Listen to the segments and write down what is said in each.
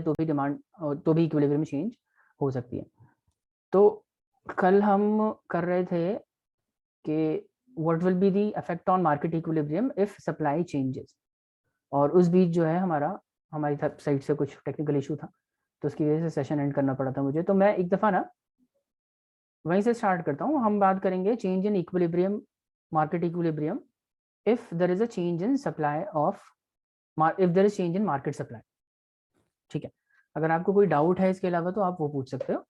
तो भी डिमांड तो भी इक्विलिब्रियम चेंज हो सकती है। तो कल हम कर रहे थे कि what will be the effect on market equilibrium if supply changes, और उस बीच जो है हमारी साइड से कुछ टेक्निकल इशू था, तो उसकी वजह से सेशन एंड करना पड़ा था मुझे। तो मैं एक दफ़ा ना वहीं से स्टार्ट करता हूँ। हम बात करेंगे change in equilibrium, market equilibrium if there is a change in supply of, if there is change in market supply. ठीक है, अगर आपको कोई डाउट है इसके अलावा तो आप वो पूछ सकते हो,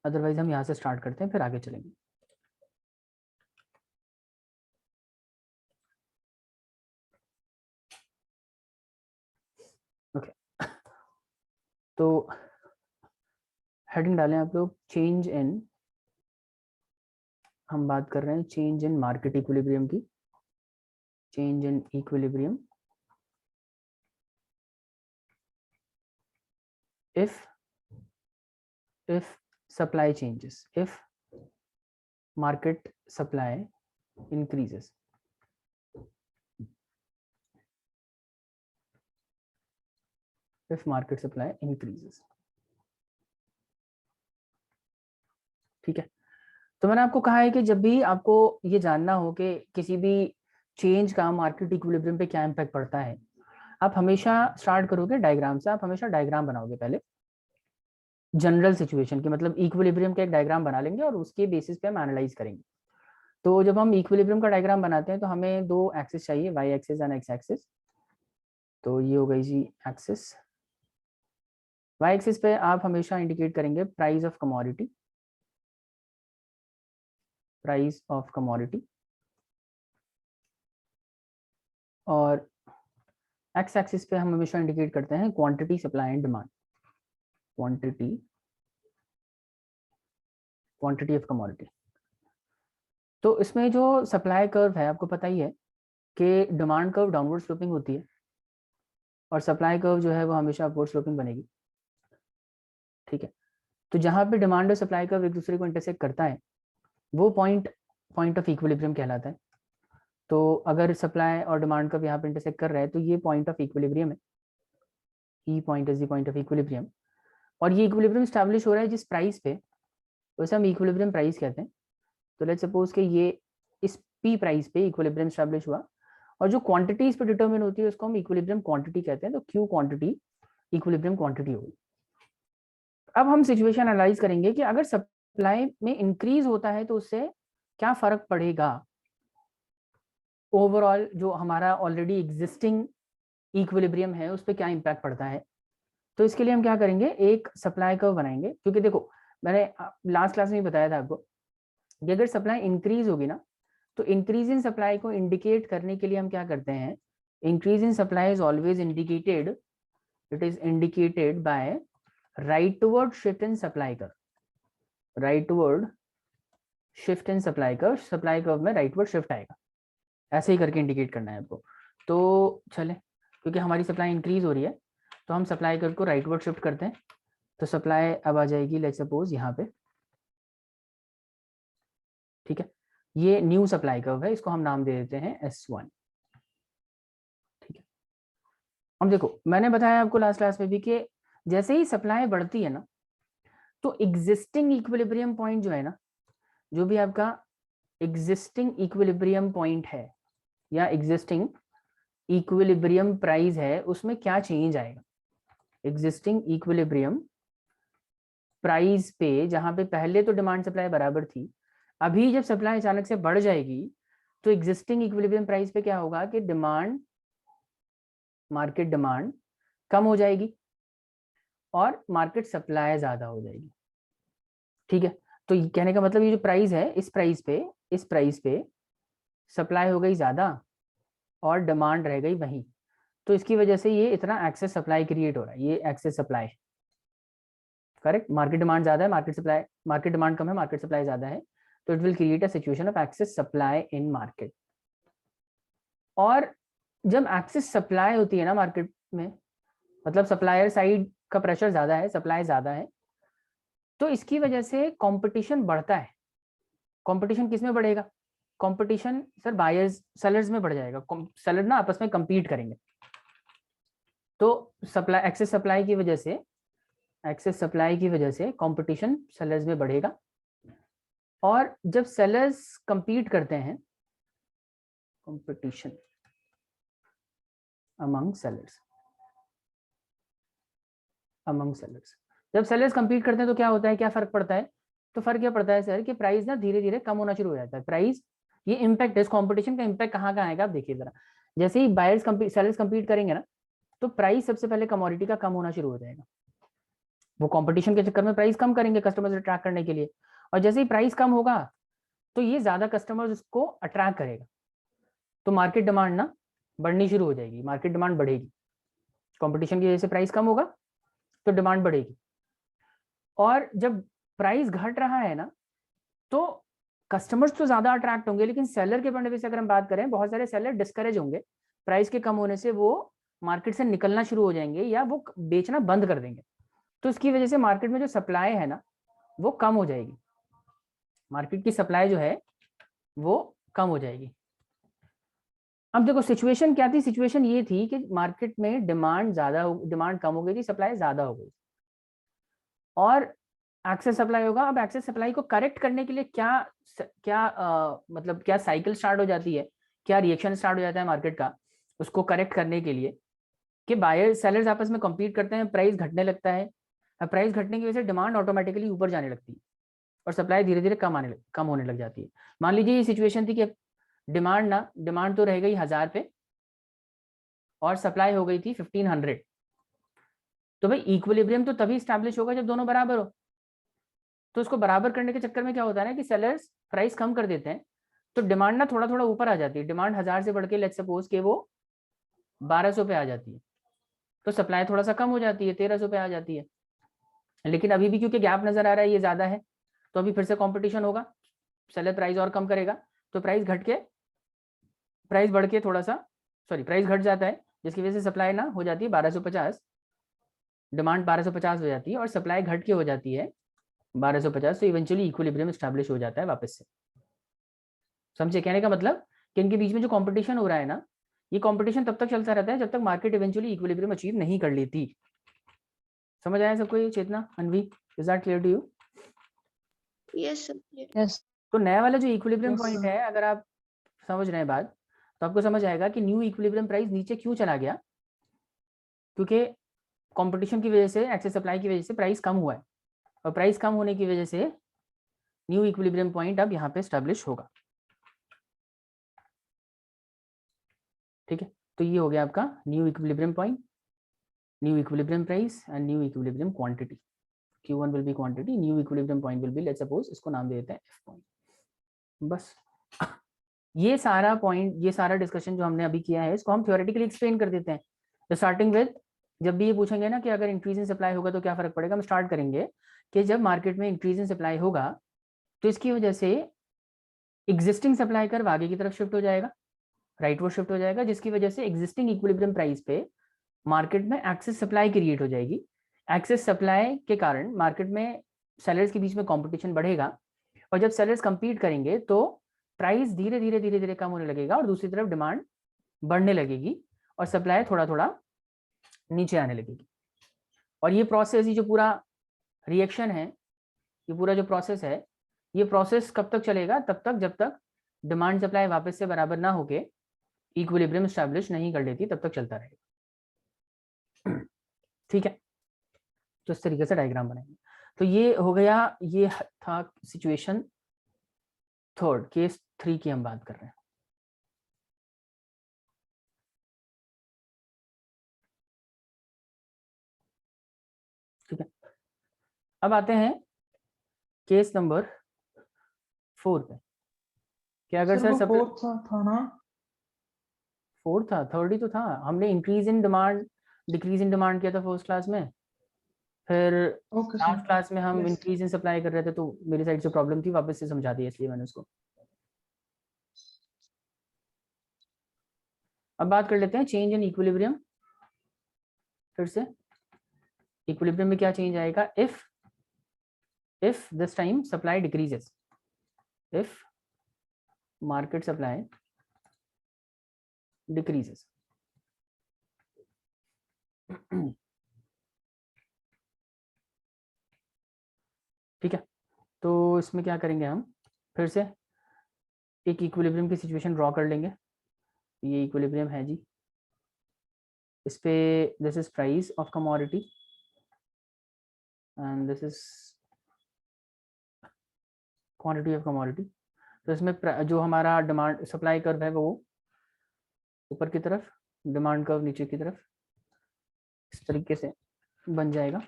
अदरवाइज हम यहाँ से स्टार्ट करते हैं फिर आगे चलेंगे। ओके, तो हेडिंग डालें आप लोग, चेंज इन, हम बात कर रहे हैं चेंज इन मार्केट इक्विलिब्रियम की, change in equilibrium if supply changes, if market supply increases, if market supply increases। ठीक है, तो मैंने आपको कहा है कि जब भी आपको ये जानना हो कि किसी भी चेंज का मार्केट इक्विलिब्रियम पे क्या इम्पैक्ट पड़ता है, आप हमेशा स्टार्ट करोगे डायग्राम से। आप हमेशा डायग्राम बनाओगे पहले जनरल सिचुएशन की, मतलब इक्विलिब्रियम का एक डायग्राम बना लेंगे और उसके बेसिस पे हम एनालाइज करेंगे। तो जब हम इक्विलिब्रियम का डायग्राम बनाते हैं तो हमें दो एक्सिस चाहिए, y axis and x axis. तो ये हो गई जी एक्सिस। वाई एक्सिस पे आप हमेशा इंडिकेट करेंगे price of commodity, price of commodity, और एक्स एक्सिस पे हम हमेशा इंडिकेट करते हैं quantity, supply and demand, quantity, quantity of commodity. तो इसमें जो सप्लाई कर्व है आपको पता ही है कि डिमांड कर्व डाउनवर्ड स्लोपिंग होती है और सप्लाई कर्व जो है वो हमेशा अपवर्ड स्लोपिंग बनेगी। ठीक है, तो जहां पे डिमांड और सप्लाई कर्व एक दूसरे को इंटरसेक्ट करता है वो पॉइंट ऑफ इक्विलिब्रियम कहलाता है। तो अगर सप्लाई और डिमांड कर्व यहाँ पे इंटरसेक्ट कर रहा है तो ये पॉइंट ऑफ इक्विलिब्रियम है, ई point is the point of equilibrium. और ये इक्विलिब्रियम स्टैब्लिश हो रहा है जिस प्राइस पे, उसे हम इक्विलिब्रियम प्राइस कहते हैं। तो लेट्स सपोज कि ये इस पी प्राइस पे इक्विलिब्रियम स्टैब्लिश हुआ, और जो क्वांटिटी इस पे डिटरमिन होती है उसको हम इक्विलिब्रियम क्वांटिटी कहते हैं। तो क्यू क्वांटिटी इक्विलिब्रियम क्वांटिटी होगी। अब हम सिचुएशन एनालाइज करेंगे कि अगर सप्लाई में इंक्रीज होता है तो उससे क्या फर्क पड़ेगा ओवरऑल, जो हमारा ऑलरेडी एग्जिस्टिंग इक्विलिब्रियम है उस पर क्या इम्पैक्ट पड़ता है। तो इसके लिए हम क्या करेंगे, एक सप्लाई कर्व बनाएंगे। क्योंकि देखो मैंने लास्ट क्लास में ही बताया था आपको कि अगर सप्लाई इंक्रीज होगी ना, तो इंक्रीज इन सप्लाई को इंडिकेट करने के लिए हम क्या करते हैं, increase in supply is always indicated, it is indicated by rightward shift in supply curve, rightward shift in supply curve, supply curve में राइटवर्ड शिफ्ट आएगा, ऐसे ही करके इंडिकेट करना है आपको। तो चले, क्योंकि हमारी सप्लाई इंक्रीज हो रही है तो हम सप्लाई कर्व को राइटवर्ड शिफ्ट करते हैं। तो सप्लाई अब आ जाएगी लेट्स सपोज यहाँ पे। ठीक है, ये न्यू सप्लाई कर्व है, इसको हम नाम दे देते हैं S1। ठीक है, अब देखो मैंने बताया आपको लास्ट क्लास में भी कि जैसे ही सप्लाई बढ़ती है ना, तो एग्जिस्टिंग इक्विलिब्रियम पॉइंट जो है ना, जो भी आपका एग्जिस्टिंग इक्विलिब्रियम पॉइंट है या एग्जिस्टिंग इक्विलिब्रियम प्राइस है, उसमें क्या चेंज आएगा। एग्जिस्टिंग इक्विलिब्रियम प्राइस पे, जहां पे पहले तो डिमांड सप्लाई बराबर थी, अभी जब सप्लाई अचानक से बढ़ जाएगी तो एग्जिस्टिंग इक्विलिब्रियम प्राइस पे क्या होगा कि डिमांड, मार्केट डिमांड कम हो जाएगी और मार्केट सप्लाई ज्यादा हो जाएगी। ठीक है, तो कहने का मतलब ये जो प्राइस है, इस प्राइस पे सप्लाई हो गई ज्यादा और डिमांड रह गई वहीं, तो इसकी वजह से ये इतना एक्सेस सप्लाई क्रिएट हो रहा है, ये excess supply. Correct, market demand ज्यादा है, मार्केट डिमांड कम है, मार्केट सप्लाई ज्यादा है, तो it will create a situation of excess supply in market. और जब एक्सेस सप्लाई होती है ना मार्केट में, मतलब सप्लायर साइड का प्रेशर ज्यादा है, सप्लाई ज्यादा है, तो इसकी वजह से कंपटीशन बढ़ता है। कंपटीशन किस में बढ़ेगा, कंपटीशन सर बायर्स सेलर्स में बढ़ जाएगा, सेलर ना आपस में compete करेंगे। तो सप्लाई, एक्सेस सप्लाई की वजह से एक्सेस सप्लाई की वजह से कंपटीशन सेलर्स में बढ़ेगा, और जब सेलर्स compete करते हैं, कंपटीशन अमंग सेलर्स, जब सेलर्स compete करते हैं तो क्या होता है, क्या फर्क पड़ता है? तो फर्क क्या पड़ता है सर कि प्राइस ना धीरे धीरे कम होना शुरू हो जाता है। प्राइस, ये इम्पैक्ट है, इस कंपटीशन का इम्पैक्ट कहाँ कहाँ आएगा आप देखिए जरा। जैसे ही बायर्स सेलर्स compete करेंगे ना, तो प्राइस सबसे पहले कमोडिटी का कम होना शुरू हो जाएगा। वो कंपटीशन के चक्कर में प्राइस कम करेंगे कस्टमर्स अट्रैक्ट करने के लिए, और जैसे ही प्राइस कम होगा तो ये ज्यादा कस्टमर्स को अट्रैक्ट करेगा, तो मार्केट डिमांड ना बढ़नी शुरू हो जाएगी, मार्केट डिमांड बढ़ेगी। कंपटीशन की वजह से प्राइस कम होगा तो डिमांड बढ़ेगी, और जब प्राइस घट रहा है ना, तो कस्टमर्स तो ज्यादा अट्रैक्ट होंगे, लेकिन सेलर के पॉइंट से अगर हम बात करें, बहुत सारे सेलर डिस्करेज होंगे, प्राइस के कम होने से वो मार्केट से निकलना शुरू हो जाएंगे या वो बेचना बंद कर देंगे। तो इसकी वजह से मार्केट में जो सप्लाई है ना वो कम हो जाएगी, मार्केट की सप्लाई जो है वो कम हो जाएगी। अब देखो सिचुएशन क्या थी, सिचुएशन ये थी कि मार्केट में डिमांड डिमांड कम हो गई थी, सप्लाई ज्यादा हो गई, और एक्सेस सप्लाई होगा। अब एक्सेस सप्लाई को करेक्ट करने के लिए क्या क्या मतलब क्या साइकिल स्टार्ट हो जाती है, क्या रिएक्शन स्टार्ट हो जाता है मार्केट का, उसको करेक्ट करने के लिए कि बायर सेलर्स आपस में compete करते हैं, प्राइस घटने लगता है। प्राइस घटने की वजह से डिमांड ऑटोमेटिकली ऊपर जाने लगती है और सप्लाई धीरे धीरे कम होने लग जाती है। मान लीजिए ये सिचुएशन थी कि डिमांड तो रह गई 1000 पे और सप्लाई हो गई थी 1500, तो भाई इक्विलिब्रियम तो तभी स्टैब्लिश होगा जब दोनों बराबर हो। तो उसको बराबर करने के चक्कर में क्या होता है ना कि सेलर्स प्राइस कम कर देते हैं, तो डिमांड ना थोड़ा थोड़ा ऊपर आ जाती है, डिमांड 1000 से बढ़ के लेट्स सपोज के वो 1200 पे आ जाती है, तो सप्लाई थोड़ा सा कम हो जाती है, 1300 पे आ जाती है। लेकिन अभी भी क्योंकि गैप नजर आ रहा है ये ज्यादा है, तो अभी फिर से कंपटीशन होगा, सेलर प्राइस और कम करेगा, तो प्राइस बढ़ के थोड़ा सा प्राइस घट जाता है, जिसकी वजह से सप्लाई ना हो जाती है 1250, डिमांड 1250 हो जाती है और सप्लाई घट के हो जाती है 1250, तो इवेंचुअली इक्विलिब्रियम स्टैब्लिश हो जाता है वापस से। समझे कहने का मतलब कि इनके बीच में जो कंपटीशन हो रहा है ना, ये कंपटीशन तब तक चलता रहता है जब तक मार्केट इवेंचुअली इक्विलिब्रियम अचीव नहीं कर लेती। समझ आया सबको ये Chetna, Anvi, is that clear to you? Yes sir. Yes तो नया वाला जो इक्विलिब्रियम Yes, पॉइंट sir. है, अगर आप समझ रहे हैं बात, तो आपको समझ आएगा कि न्यू इक्विलिब्रियम प्राइस नीचे क्यों चला गया, क्योंकि कंपटीशन की वजह से, एक्सेस सप्लाई की वजह से प्राइस कम हुआ है, और प्राइस कम होने की वजह से न्यू इक्विलिब्रियम पॉइंट अब यहाँ पे स्टैब्लिश होगा। ठीक है, तो ये हो गया आपका new equilibrium point, new equilibrium price and new equilibrium quantity. Q1 will be quantity, new equilibrium point will be, let's suppose इसको नाम दे देते हैं F point। बस ये सारा पॉइंट, ये सारा डिस्कशन जो हमने अभी किया है, इसको हम थ्योरेटिकली एक्सप्लेन कर देते हैं। स्टार्टिंग विद, जब भी ये पूछेंगे ना कि अगर इंक्रीज इन सप्लाई होगा तो क्या फर्क पड़ेगा, हम स्टार्ट करेंगे कि जब मार्केट में इंक्रीज इन सप्लाई होगा तो इसकी वजह से एग्जिस्टिंग सप्लाई कर्व आगे की तरफ शिफ्ट हो जाएगा, राइटवर्ड शिफ्ट हो जाएगा, जिसकी वजह से एग्जिस्टिंग इक्विलिब्रियम प्राइस पे मार्केट में एक्सेस सप्लाई क्रिएट हो जाएगी। एक्सेस सप्लाई के कारण मार्केट में सेलर्स के बीच में कंपटीशन बढ़ेगा, और जब सेलर्स compete करेंगे तो प्राइस धीरे धीरे कम होने लगेगा और दूसरी तरफ डिमांड बढ़ने लगेगी और सप्लाई थोड़ा थोड़ा नीचे आने लगेगी। और ये प्रोसेस, ये जो पूरा रिएक्शन है, ये पूरा जो प्रोसेस है, ये प्रोसेस कब तक चलेगा, तब तक जब तक डिमांड सप्लाई वापस से बराबर ना होके इक्विलिब्रियम स्टैब्लिश नहीं कर लेती, तब तक चलता रहेगा। ठीक है, तो इस तरीके से डायग्राम बनाएंगे। तो ये हो गया, ये था सिचुएशन थर्ड, केस 3 की हम बात कर रहे हैं। ठीक है, अब आते हैं केस नंबर 4 पे। क्या अगर सर सर वो फोर्थ था ना? 4 था, 3rd ही तो था, हमने increase in demand decrease in demand किया था फर्स्ट क्लास में, फिर ओके लास्ट सर। क्लास में हम यस इंक्रीज इन सप्लाई कर रहे थे, तो मेरी साइड से प्रॉब्लम थी, वापस से समझा दिया इसलिए मैंने उसको। अब बात कर लेते हैं चेंज इन इक्विलिब्रियम। फिर से इक्विलिब्रियम में क्या चेंज आएगा, if this time supply decreases, if market supply decreases. ठीक है, तो इसमें क्या करेंगे हम, फिर से एक इक्विलिब्रियम की सिचुएशन ड्रॉ कर लेंगे। ये इक्विलिब्रियम है जी, इस पे this is price of commodity and this is quantity of commodity. तो इसमें जो हमारा डिमांड सप्लाई कर्व है वो ऊपर की तरफ, डिमांड कर्व नीचे की तरफ इस तरीके से बन जाएगा।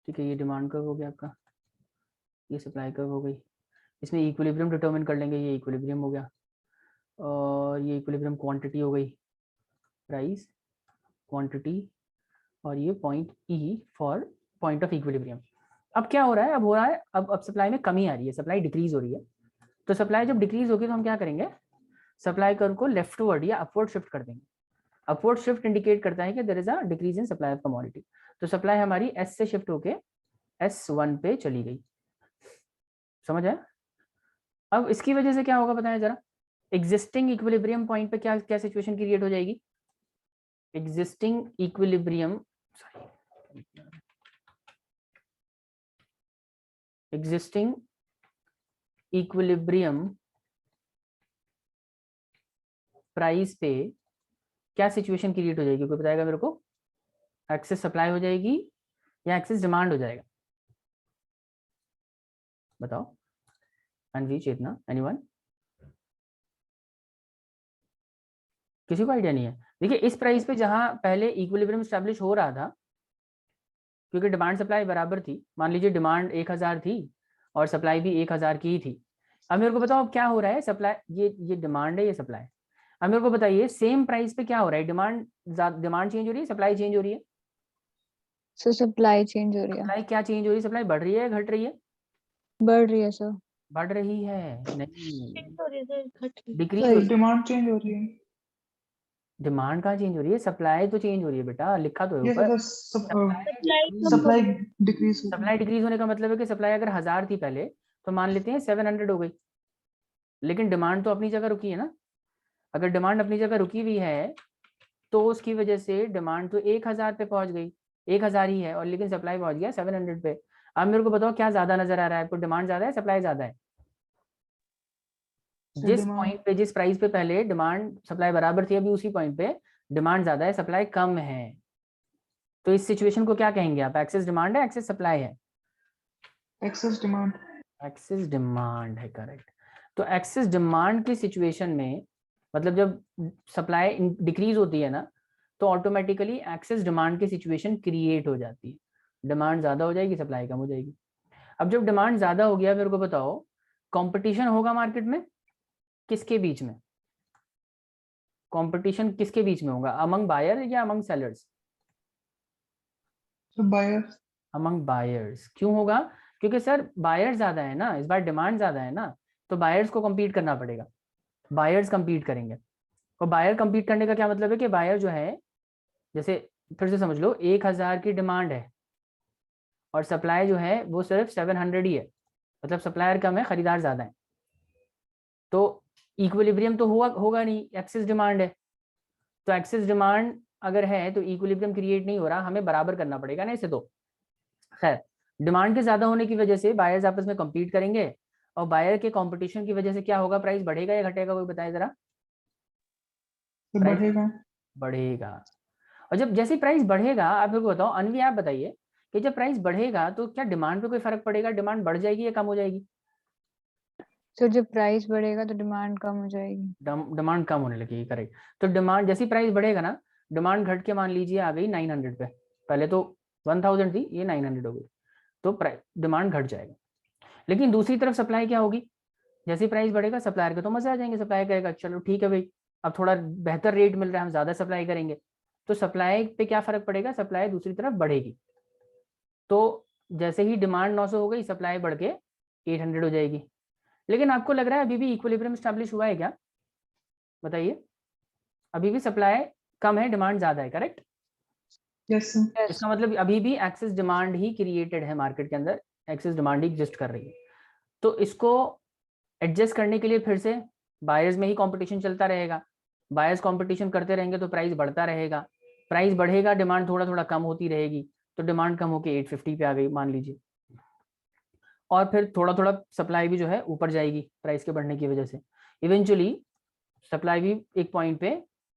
ठीक है, ये डिमांड कर्व हो गया आपका, ये सप्लाई कर्व हो गई। इसमें इक्विलिब्रियम डिटरमिन कर लेंगे, ये इक्विलिब्रियम हो गया, और ये इक्विलिब्रियम क्वांटिटी हो गई, प्राइस क्वांटिटी, और ये point E for point of equilibrium. अब क्या हो रहा है, अब हो रहा है, अब सप्लाई में कमी आ रही है, सप्लाई डिक्रीज हो रही है। तो सप्लाई जब डिक्रीज होगी तो हम क्या करेंगे, सप्लाई कर्व को लेफ्टवर्ड या अपवर्ड शिफ्ट कर देंगे। अपवर्ड शिफ्ट इंडिकेट करता है कि there is a decrease in supply of commodity. तो सप्लाई हमारी एस से शिफ्ट होके S1 पे चली गई, समझ आया? अब इसकी वजह से क्या होगा बताएं जरा, एग्जिस्टिंग इक्विलिब्रियम पॉइंट पे क्या क्या सिचुएशन क्रिएट हो जाएगी, existing equilibrium existing equilibrium price पे क्या सिचुएशन क्रिएट हो जाएगी, कोई बताएगा मेरे को? एक्सेस सप्लाई हो जाएगी या एक्सेस डिमांड हो जाएगा, बताओ। अनवी, चेतना, एनीवन? किसी को आइडिया नहीं है? देखिए इस प्राइस पे जहां पहले इक्विलिब्रियम स्टैब्लिश हो रहा था, क्योंकि डिमांड सप्लाई बराबर थी, मान लीजिए डिमांड 1000 थी और सप्लाई भी 1000 की ही थी। अब मेरे को बताओ अब क्या हो रहा है, सप्लाई, ये डिमांड है, ये सप्लाई। अब मेरे को बताइए सेम प्राइस पे क्या हो रहा है, डिमांड चेंज हो रही है, सप्लाई चेंज हो रही है? सर सप्लाई चेंज हो रही है, सप्लाई क्या चेंज हो रही है, सप्लाई बढ़ रही है घट रही है? बढ़ रही है सर। बढ़ रही है, नहीं हो रही है सर, घट रही डिक्रीज है। हो रही है। डिमांड चेंज हो रही है। डिमांड कहाँ चेंज हो रही है, सप्लाई तो चेंज हो रही है बेटा, लिखा तो है ये ऊपर। सप्लाई डिक्रीज हो रही सप्लाई डिक्रीज होने का मतलब है कि सप्लाई अगर 1000 थी पहले, तो मान लेते हैं 700 हो गई, लेकिन डिमांड तो अपनी जगह रुकी है ना। अगर डिमांड अपनी जगह रुकी हुई है तो उसकी वजह से डिमांड तो 1000 पे पहुंच गई, 1000 ही है, और लेकिन सप्लाई पहुंच गया 700 पे। अब मेरे को बताओ क्या ज्यादा नजर आ रहा है आपको, डिमांड ज्यादा है सप्लाई ज्यादा है? जिस पॉइंट पे, जिस प्राइस पे पहले डिमांड सप्लाई बराबर थी, अभी उसी पॉइंट पे डिमांड ज्यादा है सप्लाई कम है। तो इस सिचुएशन को क्या कहेंगे आप, एक्सेस डिमांड है एक्सेस सप्लाई है? Excess demand. एक्सेस डिमांड है, करेक्ट। तो एक्सेस डिमांड की सिचुएशन में, मतलब जब सप्लाई डिक्रीज होती है ना, तो ऑटोमेटिकली एक्सेस डिमांड की सिचुएशन क्रिएट हो जाती है, डिमांड ज्यादा हो जाएगी सप्लाई कम हो जाएगी। अब जब डिमांड ज्यादा हो गया, मेरे को बताओ कंपटीशन होगा मार्केट में, किसके बीच में कंपटीशन, किसके बीच में होगा, अमंग बायर या among sellers? Buyers. Among buyers. क्यों होगा? क्योंकि सर बायर्स ज्यादा है ना, इस बार डिमांड ज्यादा है ना, तो बायर्स को compete करना पड़ेगा, बायर्स compete करेंगे। और बायर compete करने का क्या मतलब है कि बायर जो है, जैसे फिर से समझ लो 1000 की डिमांड है और सप्लाई जो है वो सिर्फ 700 ही है, मतलब सप्लायर कम है खरीदार ज्यादा है, तो इक्विलिब्रियम तो होगा नहीं, एक्सेस डिमांड है। तो एक्सेस डिमांड अगर है तो इक्विलिब्रियम क्रिएट नहीं हो रहा, हमें बराबर करना पड़ेगा ना इसे। तो खैर, डिमांड के ज्यादा होने की वजह से बायर्स आपस में compete करेंगे, और बायर के कंपटीशन की वजह से क्या होगा, प्राइस बढ़ेगा या घटेगा, कोई बताए जरा? बढ़ेगा। बढ़ेगा। और जब जैसे प्राइस बढ़ेगा, आप मेरे को बताओ, अनवी आप बताइए कि जब प्राइस बढ़ेगा तो क्या डिमांड पे कोई फर्क पड़ेगा, डिमांड बढ़ जाएगी या कम हो जाएगी? सर जब प्राइस बढ़ेगा तो डिमांड कम हो जाएगी। डिमांड कम होने लगेगी, करेक्ट। तो डिमांड जैसी प्राइस बढ़ेगा ना, डिमांड घट के मान लीजिए आ गई 900 पे, पहले तो 1000 थी, ये 900 हो गई, तो डिमांड घट जाएगा। लेकिन दूसरी तरफ सप्लाई क्या होगी, जैसे प्राइस बढ़ेगा सप्लायर के तो मजे आ जाएंगे, सप्लाई करेगा चलो ठीक है भाई, अब थोड़ा बेहतर रेट मिल रहा है, हम ज्यादा सप्लाई करेंगे, तो सप्लाई पे क्या फर्क पड़ेगा, सप्लाई दूसरी तरफ बढ़ेगी। तो जैसे ही डिमांड 900 हो गई, सप्लाई बढ़ के 800 हो जाएगी। लेकिन आपको लग रहा है अभी भी इक्विलिब्रियम स्टैब्लिश हुआ है क्या, बताइए? अभी भी सप्लाई कम है, डिमांड ज्यादा है, करेक्ट? यस। इसका मतलब अभी भी एक्सेस डिमांड ही क्रिएटेड है मार्केट के अंदर, एक्सेस डिमांड ही एग्जिस्ट कर रही है। तो इसको एडजस्ट करने के लिए फिर से बायर्स में ही कंपटीशन चलता रहेगा, बायर्स कंपटीशन करते रहेंगे तो प्राइस बढ़ता रहेगा, प्राइस बढ़ेगा, डिमांड थोड़ा थोड़ा कम होती रहेगी, तो डिमांड कम होकर 850 पे आ गई मान लीजिए, और फिर थोड़ा थोड़ा सप्लाई भी जो है ऊपर जाएगी प्राइस के बढ़ने की वजह से, इवेंचुअली सप्लाई भी एक पॉइंट पे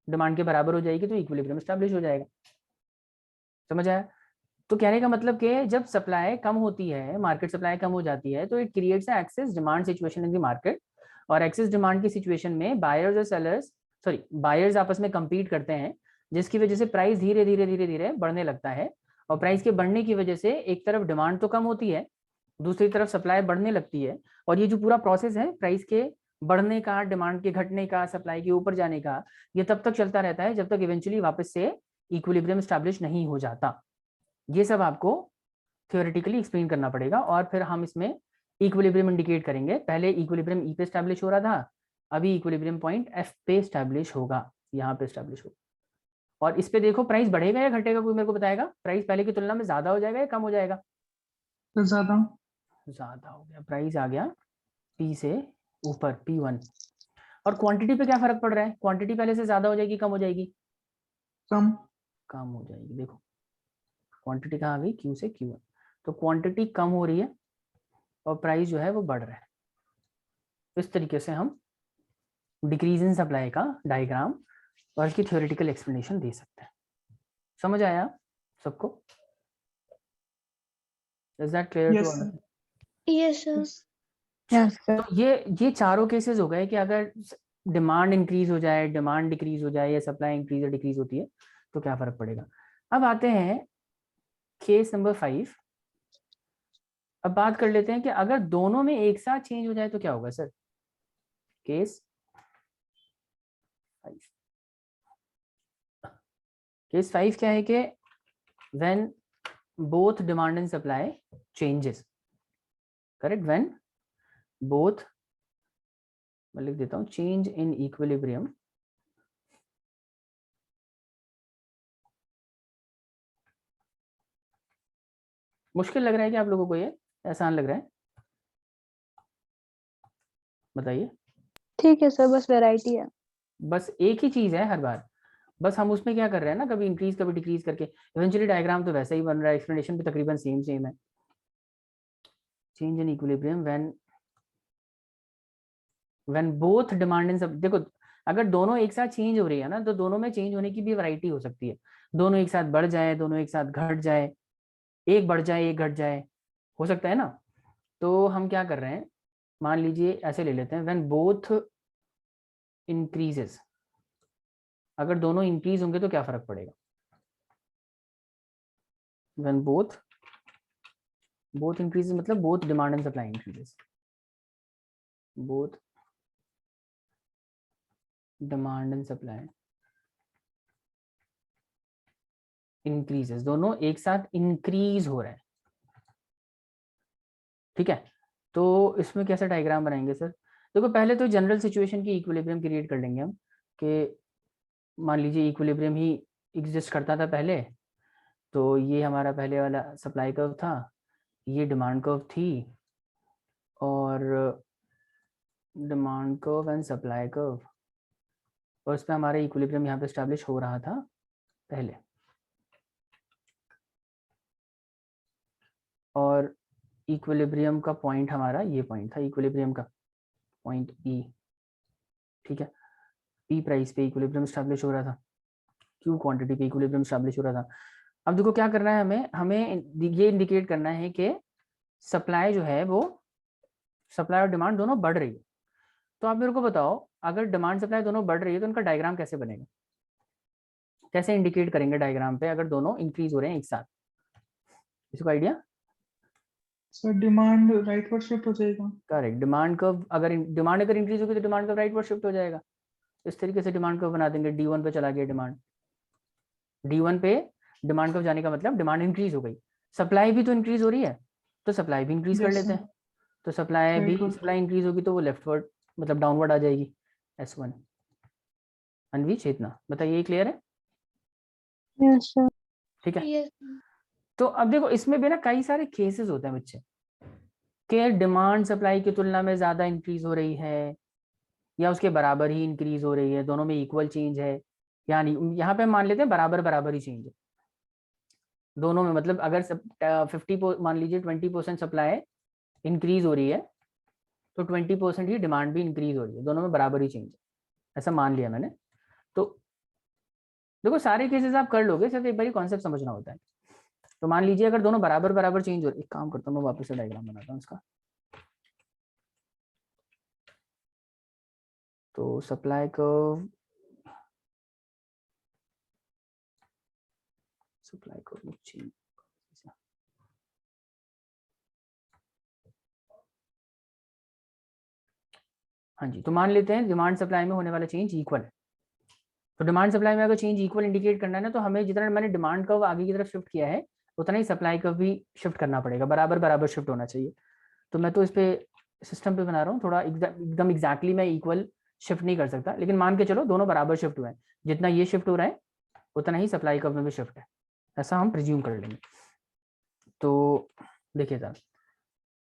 डिमांड के बराबर हो जाएगी, तो इक्विलिब्रियम एस्टैब्लिश हो जाएगा। समझ आया? तो कहने का मतलब कि जब सप्लाई कम होती है, मार्केट सप्लाई कम हो जाती है, तो it creates a excess demand situation in the market, और एक्सेस डिमांड की सिचुएशन में बायर्स और सेलर्स बायर्स आपस में compete करते हैं, जिसकी वजह से प्राइस धीरे धीरे धीरे धीरे बढ़ने लगता है, और प्राइस के बढ़ने की वजह से एक तरफ डिमांड तो कम होती है, दूसरी तरफ सप्लाई बढ़ने लगती है, और ये जो पूरा प्रोसेस है प्राइस के बढ़ने का, डिमांड के घटने का, सप्लाई के ऊपर जाने का, ये तब तक चलता रहता है जब तक इवेंचुअली वापस से इक्विलिब्रियम एस्टैब्लिश नहीं हो जाता। ये सब आपको थियोरेटिकली एक्सप्लेन करना पड़ेगा, और फिर हम इसमें इक्विलिब्रियम इंडिकेट करेंगे। पहले इक्विलिब्रियम ई पे एस्टैब्लिश हो रहा था, अभी इक्विलिब्रियम पॉइंट एफ पे एस्टैब्लिश होगा, यहाँ पे एस्टैब्लिश होगा। और इस पे देखो प्राइस बढ़ेगा या घटेगा, कोई मेरे को बताएगा? प्राइस पहले की तुलना में ज्यादा हो जाएगा या कम हो जाएगा? तो ज्यादा ज्यादा हो गया, प्राइस आ गया पी से ऊपर, P1। और क्वांटिटी पे क्या फर्क पड़ रहा है? क्वांटिटी पहले से ज्यादा हो जाएगी, कम हो जाएगी? कम कम हो जाएगी। देखो क्वांटिटी कहाँ आ गई, Q से Q1, तो क्वांटिटी कम हो रही है और प्राइस जो है वो बढ़ रहा है। इस तरीके से हम डिक्रीज इन सप्लाई का डायग्राम और इसकी थ्योरेटिकल एक्सप्लेनेशन दे सकते हैं। समझ आया सबको? Is that clear to us all? Sir yes sir. Yes तो सर। ये चारों केसेस हो गए कि अगर डिमांड इंक्रीज हो जाए, डिमांड डिक्रीज हो जाए, या सप्लाई इंक्रीज या डिक्रीज होती है तो क्या फर्क पड़ेगा। अब आते हैं केस नंबर 5। अब बात कर लेते हैं कि अगर दोनों में एक साथ चेंज हो जाए तो क्या होगा सर। केस 5, केस 5 क्या है कि when both demand and supply changes, correct, when both, मैं लिख देता हूं, चेंज इन इक्विलिब्रियम मुश्किल लग रहा है कि आप लोगों को, ये आसान लग रहा है? बताइए। ठीक है सर, बस वैरायटी है। बस एक ही चीज है हर बार, बस हम उसमें क्या कर रहे हैं ना, कभी इंक्रीज कभी डिक्रीज करके, इवेंचुअली डायग्राम तो वैसा ही बन रहा है, एक्सप्लेनेशन भी तकरीबन सेम सेम है। Change in equilibrium when both demand and सब, देखो अगर दोनों एक साथ चेंज हो रही है ना, तो दोनों में चेंज होने की भी वैरायटी हो सकती है। दोनों एक साथ बढ़ जाए, दोनों एक साथ घट जाए, एक बढ़ जाए एक घट जाए, हो सकता है ना। तो हम क्या कर रहे हैं, मान लीजिए ऐसे ले लेते हैं, व्हेन बोथ इंक्रीजेस, अगर दोनों इंक्रीज होंगे तो क्या फर्क पड़ेगा। व्हेन बोथ इंक्रीजेस मतलब both demand and supply increases, both demand and supply increases, दोनों एक साथ इंक्रीज हो रहे हैं। ठीक है, तो इसमें कैसा डायग्राम बनाएंगे सर। देखो पहले तो जनरल सिचुएशन की इक्विलिब्रियम क्रिएट कर लेंगे हम, कि मान लीजिए इक्विलिब्रियम ही एग्जिस्ट करता था पहले, तो ये हमारा पहले वाला सप्लाई कर्व था, ये डिमांड कर्व थी, और demand curve and supply curve, और इस पर हमारा इक्विलिब्रियम यहाँ पे एस्टैब्लिश हो रहा था पहले, और इक्विलिब्रियम का पॉइंट हमारा ये पॉइंट था, इक्विलिब्रियम का पॉइंट ई। ठीक है, पी प्राइस पे इक्विलिब्रियम एस्टैब्लिश हो रहा था, क्यू क्वांटिटी पे इक्विलिब्रियम एस्टैब्लिश हो रहा था। अब देखो क्या करना है, हमें ये इंडिकेट करना है कि सप्लाई जो है वो, सप्लाई और डिमांड दोनों बढ़ रही है। तो आप मेरे को बताओ, अगर डिमांड सप्लाई दोनों बढ़ रही है तो उनका डायग्राम कैसे बनेगा, कैसे इंडिकेट करेंगे डायग्राम पे अगर दोनों इंक्रीज हो रहे हैं एक साथ, इसको idea. Sir demand right word shift हो जाएगा। करेक्ट, डिमांड अगर इंक्रीज होगी तो demand curve right word shift हो जाएगा। इस तरीके से डिमांड कर्व बना देंगे, D1 पे चला गया डिमांड, D1 पे डिमांड कर्व जाने का मतलब डिमांड इंक्रीज हो गई, सप्लाई भी तो इंक्रीज हो रही है, तो सप्लाई भी इंक्रीज कर यस लेते सर हैं, तो सप्लाई राइट इंक्रीज होगी तो वो लेफ्टवर्ड मतलब डाउनवर्ड आ जाएगी, S1। अनवी चेतना बताइए, क्लियर है? Yes sir. ठीक है, यस। तो अब देखो इसमें भी ना कई सारे केसेस होते हैं बच्चे, कि डिमांड सप्लाई की तुलना में ज्यादा इंक्रीज हो रही है या उसके बराबर ही इंक्रीज हो रही है, दोनों में इक्वल चेंज है, यानी यहाँ पे हम मान लेते हैं बराबर बराबर ही चेंज है दोनों में, मतलब अगर 50 मान लीजिए 20% सप्लाई इंक्रीज हो रही है तो 20% ही डिमांड भी इंक्रीज हो रही है, दोनों में बराबर ही चेंज है, ऐसा मान लिया मैंने। तो देखो सारे केसेस आप कर लोगे, सिर्फ एक बार कॉन्सेप्ट समझना होता है। तो मान लीजिए अगर दोनों बराबर बराबर चेंज हो रही है, एक काम करता हूँ मैं वापस से डायग्राम बनाता हूँ इसका। तो supply curve, supply curve change, हाँ जी, तो मान लेते हैं डिमांड सप्लाई में होने वाला चेंज इक्वल है। तो डिमांड सप्लाई में अगर चेंज इक्वल इंडिकेट करना है ना, तो हमें जितना मैंने डिमांड कर्व आगे की तरफ शिफ्ट किया है उतना ही सप्लाई कर्व भी शिफ्ट करना पड़ेगा, बराबर बराबर शिफ्ट होना चाहिए। तो मैं तो इस पे सिस्टम पे बना रहा हूँ, थोड़ा एकदम एग्जैक्टली मैं इक्वल शिफ्ट नहीं कर सकता, लेकिन मान के चलो दोनों बराबर शिफ्ट हुए हैं, जितना ये शिफ्ट हो रहा है उतना ही सप्लाई कर्व में भी शिफ्ट है, ऐसा हम प्रिज्यूम कर लेंगे। तो देखिए सर,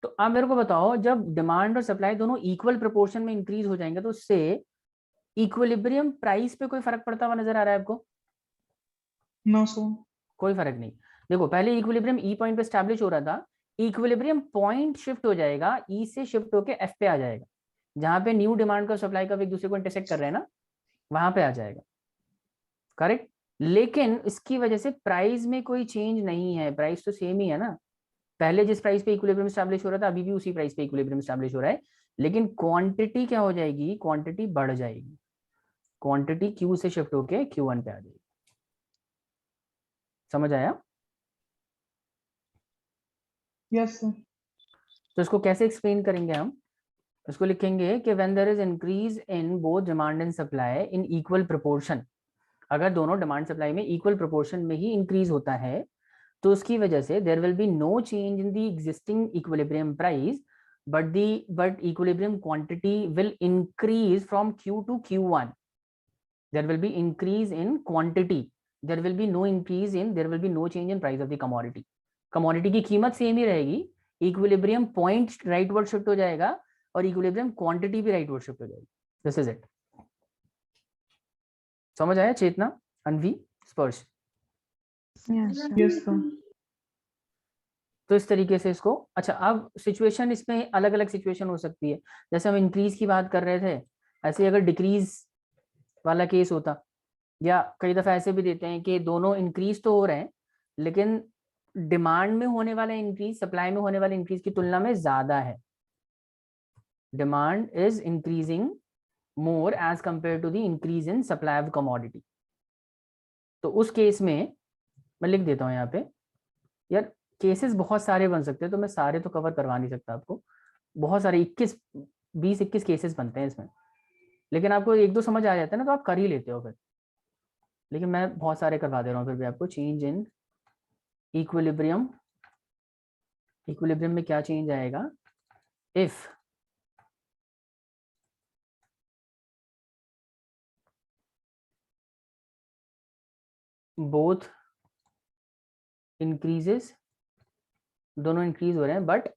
तो आप मेरे को बताओ जब डिमांड और सप्लाई दोनों इक्वल प्रोपोर्शन में इंक्रीज हो जाएंगे तो उससे इक्विलिब्रियम प्राइस पे कोई फर्क पड़ता हुआ नजर आ रहा है आपको? No, sir. कोई फर्क नहीं। देखो पहले इक्विलिब्रियम ई पॉइंट पे स्टैब्लिश हो रहा था, इक्विलिब्रियम पॉइंट शिफ्ट हो जाएगा, ई से शिफ्ट होके एफ पे आ जाएगा, जहां पे न्यू डिमांड का सप्लाई का एक दूसरे को इंटरसेक्ट कर रहे हैं ना, वहां पे आ जाएगा, करेक्ट। लेकिन इसकी वजह से प्राइस में कोई चेंज नहीं है, प्राइस तो सेम ही है ना, पहले जिस प्राइस पे इक्विलिब्रियम स्टैब्लिश हो रहा था अभी भी उसी प्राइस पे इक्विलिब्रियम स्टैब्लिश हो रहा है, लेकिन क्वांटिटी क्या हो जाएगी, क्वांटिटी बढ़ जाएगी, क्वांटिटी क्यू से शिफ्ट होके Q1 पे आ जाएगी। समझ आया? Yes, sir. तो इसको कैसे एक्सप्लेन करेंगे हम? इसको लिखेंगे कि when there is increase in both demand and supply in equal proportion, अगर दोनों डिमांड सप्लाई में इक्वल प्रोपोर्शन में ही इंक्रीज होता है तो उसकी वजह से there will be no change in the existing equilibrium price, but equilibrium quantity will increase from Q to Q1. There will be increase in quantity, there will be no increase in, there will be no change in price of the commodity. commodity की कीमत same ही रहेगी, equilibrium point rightward shift हो जाएगा और equilibrium quantity भी rightward shift हो जाएगी। This is it. समझ आया चेतना, अनवी, स्पर्श? Yes, sir. Yes, sir. तो इस तरीके से इसको, अच्छा अब सिचुएशन इसमें अलग अलग सिचुएशन हो सकती है, जैसे हम इंक्रीज की बात कर रहे थे, ऐसे अगर डिक्रीज वाला केस होता, या कई दफा ऐसे भी देते हैं कि दोनों इंक्रीज तो हो रहे हैं लेकिन डिमांड में होने वाला इंक्रीज सप्लाई में होने वाले इंक्रीज की तुलना में ज्यादा है, demand is increasing more as compared to the increase in supply of commodity. तो उस केस में मैं लिख देता हूं यहाँ पे, यार केसेस बहुत सारे बन सकते हैं, तो मैं सारे तो कवर करवा नहीं सकता आपको, बहुत सारे 21 केसेस बनते हैं इसमें, लेकिन आपको एक दो समझ आ जाता है ना तो आप कर ही लेते हो फिर, लेकिन मैं बहुत सारे करवा दे रहा हूँ फिर भी आपको। चेंज इन इक्विलिब्रियम, इक्विलिब्रियम में क्या चेंज आएगा, इफ बोथ इंक्रीजेस, दोनों इंक्रीज हो रहे हैं but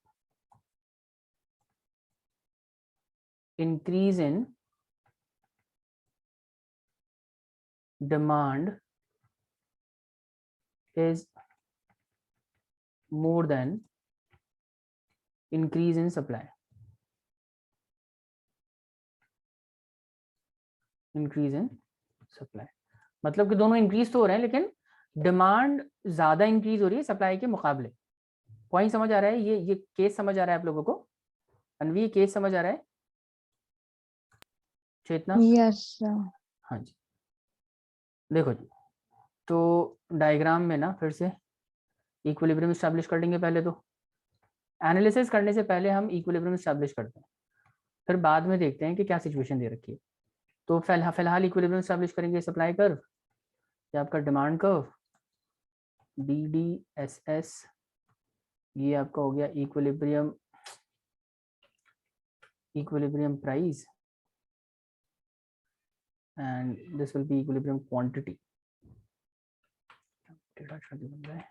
increase in demand is more than increase in supply, increase in supply मतलब कि दोनों इंक्रीज तो हो रहे हैं लेकिन डिमांड ज्यादा इंक्रीज हो रही है सप्लाई के मुकाबले। पॉइंट समझ आ रहा है? ये केस समझ आ रहा है आप लोगों को? अनवी ये केस समझ आ रहा है चेतना? Yes, sir. हाँ जी, देखो जी, तो डायग्राम में ना फिर से इक्विलिब्रियम एस्टैब्लिश कर लेंगे, पहले तो एनालिसिस करने से पहले हम इक्विलिब्रियम एस्टैब्लिश करते हैं, फिर बाद में देखते हैं कि क्या सिचुएशन दे रखी है। तो फिलहाल इक्विलिब्रियम एस्टैब्लिश करेंगे, सप्लाई कर्व, ये आपका डिमांड कर्व DDSS, ये आपका हो गया equilibrium, equilibrium price, and this will be equilibrium quantity. बन रहा है,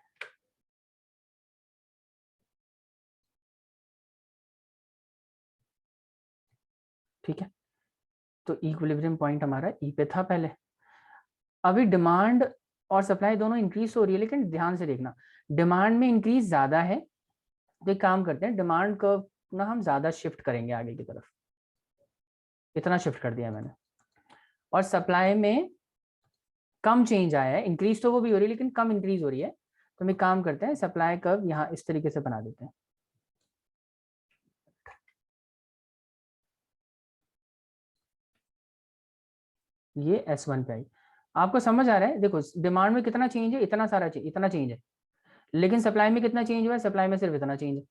ठीक है। तो इक्विलिब्रियम पॉइंट हमारा ई पे था पहले, अभी डिमांड और सप्लाई दोनों इंक्रीज हो रही है, लेकिन ध्यान से देखना, डिमांड में इंक्रीज ज्यादा है, तो एक काम करते हैं, डिमांड कर्व ना हम ज्यादा शिफ्ट करेंगे आगे की तरफ, इतना शिफ्ट कर दिया मैंने, और सप्लाई में कम चेंज आया है, इंक्रीज तो वो भी हो रही है लेकिन कम इंक्रीज हो रही है, तो हम एक काम करते हैं, सप्लाई कर्व यहाँ इस तरीके से बना देते हैं। ये S1 पे आई, आपको समझ आ रहा है? देखो डिमांड में कितना चेंज है, इतना सारा चेंज, इतना चेंज है, लेकिन सप्लाई में कितना चेंज हुआ है, सप्लाई में सिर्फ इतना चेंज है।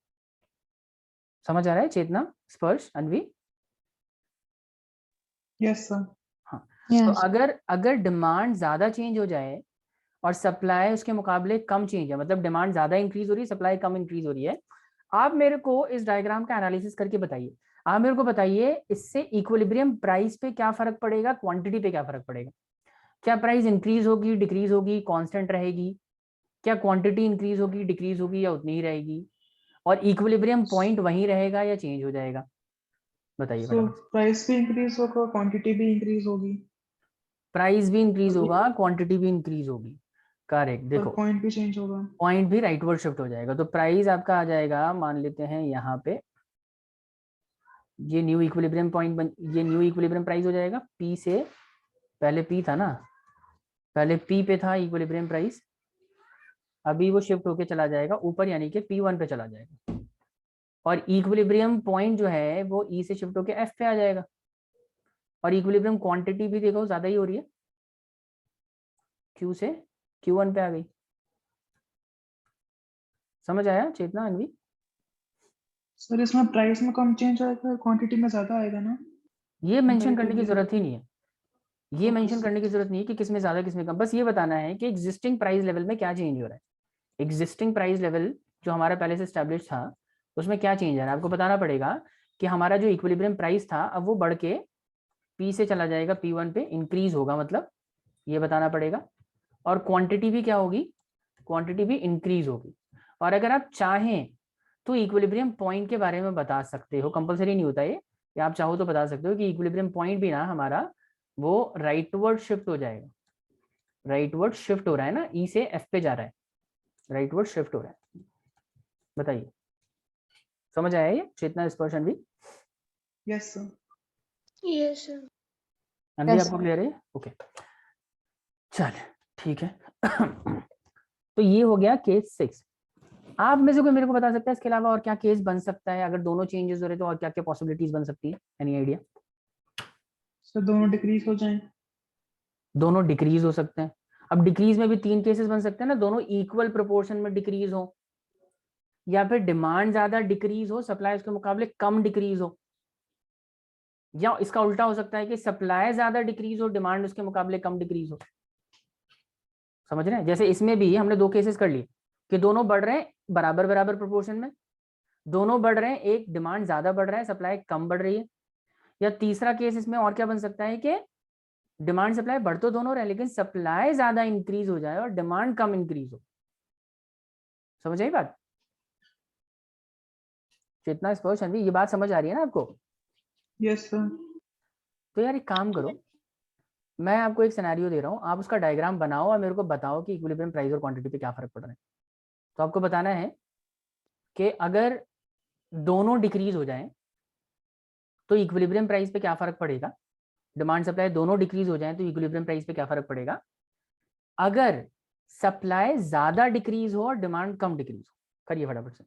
समझ आ रहा है चेतना, स्पर्श, अनवी? Yes sir. हाँ, तो Yes. अगर डिमांड ज्यादा चेंज हो जाए और सप्लाई उसके मुकाबले कम चेंज है, मतलब डिमांड ज्यादा इंक्रीज हो रही है, सप्लाई कम इंक्रीज हो रही है, आप मेरे को इस डायग्राम का एनालिसिस करके बताइए, आप मेरे को बताइए इससे इक्विलिब्रियम प्राइस पे क्या फर्क पड़ेगा, क्वांटिटी पे क्या फर्क पड़ेगा, क्या प्राइस इंक्रीज होगी, डिक्रीज होगी, कांस्टेंट रहेगी, क्या क्वांटिटी इंक्रीज होगी, डिक्रीज होगी, या उतनी ही रहेगी, और इक्विलिब्रियम पॉइंट वहीं रहेगा या चेंज हो जाएगा? बताइए सो फटाफट। प्राइस भी इंक्रीज होगा, क्वांटिटी भी इंक्रीज होगी, प्राइस भी इंक्रीज और होगा, क्वांटिटी भी इंक्रीज होगी, करेक्ट। पर देखो पॉइंट भी चेंज होगा। पॉइंट भी राइटवर्ड शिफ्ट हो जाएगा, तो प्राइस आपका आ जाएगा, मान लेते हैं यहाँ पे, ये न्यू इक्विलिब्रियम पॉइंट ये न्यू इक्विलिब्रियम प्राइस हो जाएगा, पी से, पहले पी था ना, पहले पी पे था इक्विलिब्रियम प्राइस, अभी वो शिफ्ट होके चला जाएगा ऊपर, यानी कि P1 पे चला जाएगा, और इक्विलिब्रियम पॉइंट जो है वो ई से शिफ्ट होके एफ पे आ जाएगा, और इक्विलिब्रियम क्वांटिटी भी देखो ज्यादा ही हो रही है, क्यू से Q1 पे आ गई। समझ आया चेतना, अनवी? सर इसमें प्राइस में कम चेंज आएगा, क्वांटिटी में ज्यादा आएगा ना? ये मेंशन करने की जरूरत ही नहीं है, ये ओके मेंशन सर। करने की जरूरत नहीं है कि किसमें ज्यादा किसमें कम, बस ये बताना है कि एग्जिस्टिंग प्राइस लेवल में क्या चेंज हो रहा है, एग्जिस्टिंग प्राइस लेवल जो हमारा पहले से स्टैब्लिश था उसमें क्या चेंज आ रहा है, आपको बताना पड़ेगा कि हमारा जो इक्विलिब्रियम प्राइस था अब वो बढ़ के पी से चला जाएगा P1 पे, इंक्रीज होगा, मतलब ये बताना पड़ेगा, और क्वांटिटी भी क्या होगी, क्वांटिटी भी इंक्रीज होगी, और अगर आप चाहें तो इक्विलिब्रियम पॉइंट के बारे में बता सकते हो, कंपलसरी नहीं होता ये, या आप चाहो तो बता सकते हो कि इक्विलिब्रियम पॉइंट भी ना हमारा वो राइटवर्ड शिफ्ट हो जाएगा, राइटवर्ड शिफ्ट हो रहा है ना, ई से एफ पे जा रहा है, राइटवर्ड शिफ्ट हो रहा है। बताइए समझ आया ये चेतना, स्पर्शन भी? Yes sir. Yes, sir. अनवी Yes, आपको sir. क्लियर है? ओके चलिए ठीक है। तो ये हो गया केस 6। आप में से कोई मेरे को बता सकता है इसके अलावा और क्या केस बन सकता है, अगर दोनों चेंजेस हो रहे तो और क्या क्या पॉसिबिलिटीज बन सकती है, एनी आइडिया? सर दोनों डिक्रीज हो जाएं। दोनों डिक्रीज हो सकते हैं, अब डिक्रीज में भी 3 केसेस बन सकते हैं ना, दोनों इक्वल प्रोपोर्शन में डिक्रीज हो, या फिर डिमांड ज्यादा डिक्रीज हो, सप्लाई उसके मुकाबले कम डिक्रीज हो, या इसका उल्टा हो सकता है कि सप्लाई ज्यादा डिक्रीज हो, डिमांड उसके मुकाबले कम डिक्रीज हो। समझ रहे हैं? जैसे इसमें भी हमने 2 केसेस कर लिए कि दोनों बढ़ रहे हैं बराबर बराबर प्रोपोर्शन में, दोनों बढ़ रहे हैं, एक डिमांड ज्यादा बढ़ रहा है, सप्लाई कम बढ़ रही है, या तीसरा केस इसमें और क्या बन सकता है कि डिमांड सप्लाई बढ़ तो दोनों रहे लेकिन सप्लाई ज्यादा इंक्रीज हो जाए और डिमांड कम इंक्रीज हो। समझ आई बात? चेतना, स्पर्श, अनवी, ये बात समझ आ रही है ना आपको? Yes sir. तो यार एक काम करो, मैं आपको एक सिनेरियो दे रहा हूँ, आप उसका डायग्राम बनाओ और मेरे को बताओ कि इक्विलिब्रियम प्राइस और क्वांटिटी पे क्या फर्क पड़ रहा है। तो आपको बताना है कि अगर दोनों डिक्रीज हो जाएं तो इक्विलिब्रियम प्राइस पे क्या फर्क पड़ेगा, डिमांड सप्लाई दोनों डिक्रीज हो जाएं तो इक्विलिब्रियम प्राइस पे क्या फर्क पड़ेगा, अगर सप्लाई ज्यादा डिक्रीज हो और डिमांड कम डिक्रीज हो। करिए फटाफट से,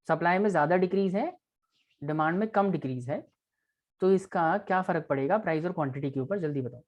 सप्लाई में ज्यादा डिक्रीज है, डिमांड में कम डिक्रीज है, तो इसका क्या फर्क पड़ेगा प्राइस और क्वांटिटी के ऊपर, जल्दी बताओ।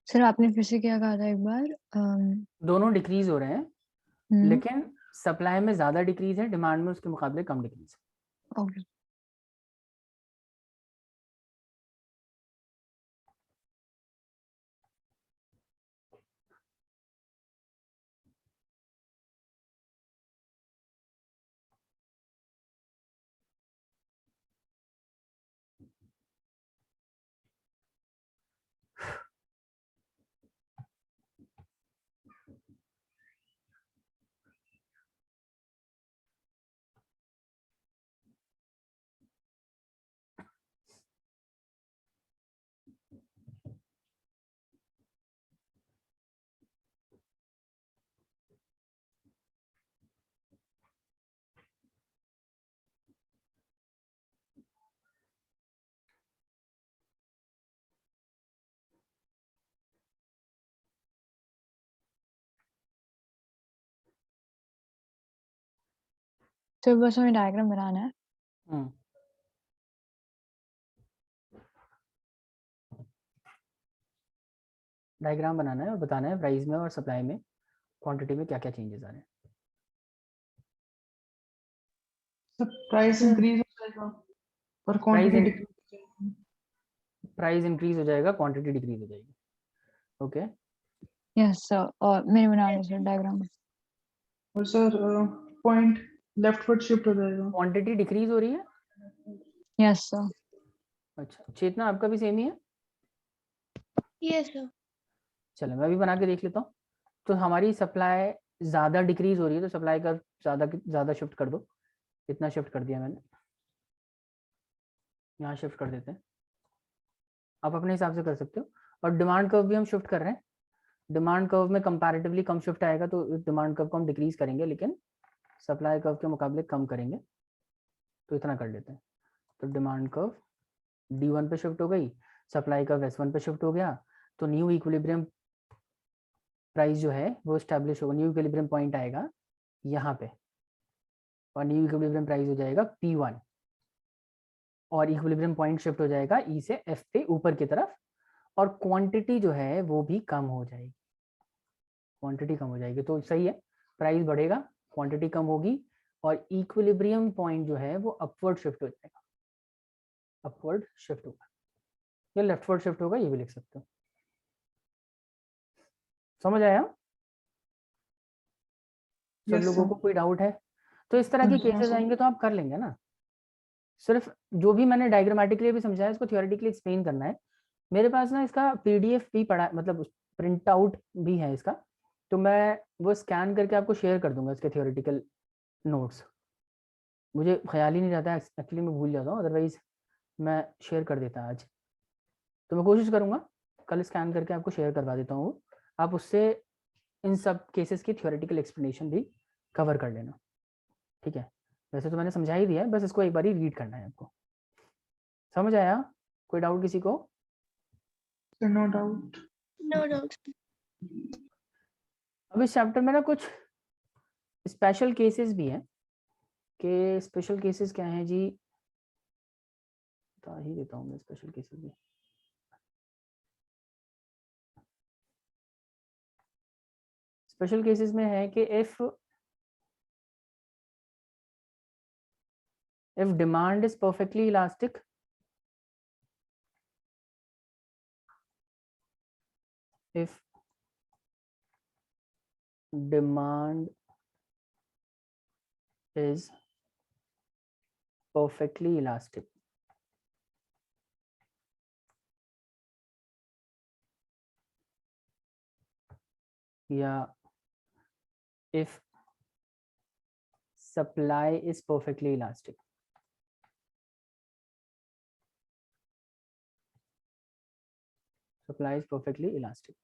सर आपने फिर से क्या कहा था एक बार? दोनों डिक्रीज हो रहे हैं हम्म, लेकिन सप्लाई में ज्यादा डिक्रीज है, डिमांड में उसके मुकाबले कम डिक्रीज है। ओके। तो बस हमें डायग्राम बनाना है। डायग्राम बनाना है और बताना है प्राइस में और सप्लाई में क्वांटिटी में क्या क्या चेंजेस आ रहे हैं। सर प्राइस इंक्रीज हो जाएगा पर क्वांटिटी Price डिक्रीज हो जाएगी। प्राइस इंक्रीज हो जाएगा, क्वांटिटी डिक्रीज हो जाएगी। ओके यस सर, और मैंने बना लिया सर डायग्राम। और sir point left word shift हो जाएगा। क्वांटिटी डिक्रीज हो रही है। Yes sir. अच्छा चेतना आपका भी सेम ही है। Yes sir. चलो मैं भी बना के देख लेता हूँ। तो हमारी सप्लाई ज़्यादा डिक्रीज हो रही है तो सप्लाई का ज़्यादा शिफ्ट कर दो। इतना शिफ्ट कर दिया मैंने, यहाँ शिफ्ट कर देते हैं। आप अपने हिसाब से कर सकते हो। और डिमांड कर्व भी हम शिफ्ट कर रहे हैं। डिमांड कर्व में कंपैरेटिवली कम शिफ्ट आएगा तो डिमांड कर्व को हम डिक्रीज करेंगे, लेकिन सप्लाई कर्व के मुकाबले कम करेंगे। तो इतना कर लेते हैं। तो डिमांड कर्व D1 पे शिफ्ट हो गई, सप्लाई कर्व S1 पे शिफ्ट हो गया। तो न्यू इक्विलिब्रियम प्राइस जो है वो स्टैब्लिश होगा, न्यू इक्विलिब्रियम पॉइंट आएगा यहाँ पे, और न्यू इक्विलिब्रियम प्राइस हो जाएगा P1, और इक्विलिब्रियम पॉइंट शिफ्ट हो जाएगा E से F पे ऊपर की तरफ, और क्वांटिटी जो है वो भी कम हो जाएगी। क्वांटिटी कम हो जाएगी तो सही है, प्राइस बढ़ेगा, क्वांटिटी कम होगी, और इक्विलिब्रियम पॉइंट जो है वो अपवर्ड शिफ्ट हो जाएगा। अपवर्ड शिफ्ट होगा या लेफ्टवर्ड शिफ्ट होगा, ये भी लिख सकते हो। समझ आया सब Yes, लोगों sir. को? कोई डाउट है? तो इस तरह के हाँ जी, हाँ केसेस सर। आएंगे तो आप कर लेंगे ना। सिर्फ जो भी मैंने डायग्रामेटिकली भी समझाया इसको थियोरेटिकली एक्सप्लेन करना है। मेरे पास ना इसका पीडीएफ भी पड़ा, मतलब प्रिंट आउट भी है इसका, तो मैं वो स्कैन करके आपको शेयर कर दूंगा इसके थियोरेटिकल नोट्स। मुझे ख्याल ही नहीं रहता एक्चुअली, मैं भूल जाता हूँ, अदरवाइज मैं शेयर कर देता आज। तो मैं कोशिश करूँगा कल स्कैन करके आपको शेयर करवा देता हूँ। आप उससे इन सब केसेस की थियोरेटिकल एक्सप्लेनेशन भी कवर कर लेना, ठीक है? वैसे तो मैंने समझा ही दिया है, बस इसको एक बार ही रीड करना है आपको। समझ आया? कोई डाउट किसी को? Sir no doubt. No doubt. अब इस चैप्टर में ना कुछ स्पेशल केसेस भी हैं। कि स्पेशल केसेस क्या हैं जी, बता ही देता हूँ मैं स्पेशल केसेस भी। स्पेशल केसेस में है कि if demand is perfectly elastic, if demand is perfectly elastic, या if supply is perfectly elastic, supply is perfectly elastic,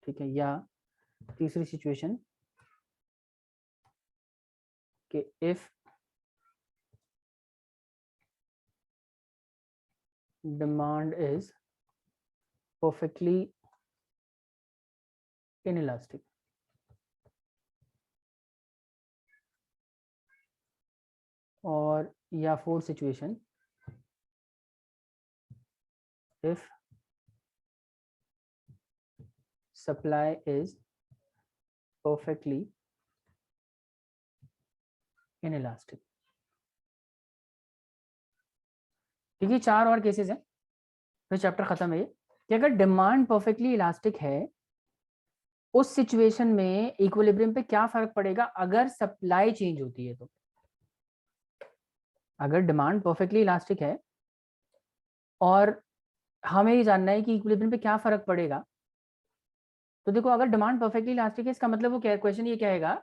ठीक है? या तीसरी सिचुएशन कि if demand is perfectly inelastic, और या fourth situation if supply is perfectly inelastic। ठीक है, 4 और केसेस हैं, फिर चैप्टर खत्म है ये। कि अगर डिमांड परफेक्टली इलास्टिक है, उस सिचुएशन में इक्विलिब्रियम पे क्या फर्क पड़ेगा अगर सप्लाई चेंज होती है तो। अगर डिमांड परफेक्टली इलास्टिक है और हमें ये जानना है कि इक्विलिब्रियम पे क्या फर्क पड़ेगा, तो देखो अगर डिमांड परफेक्टली इलास्टिक है इसका मतलब वो क्या, क्वेश्चन ये कहेगा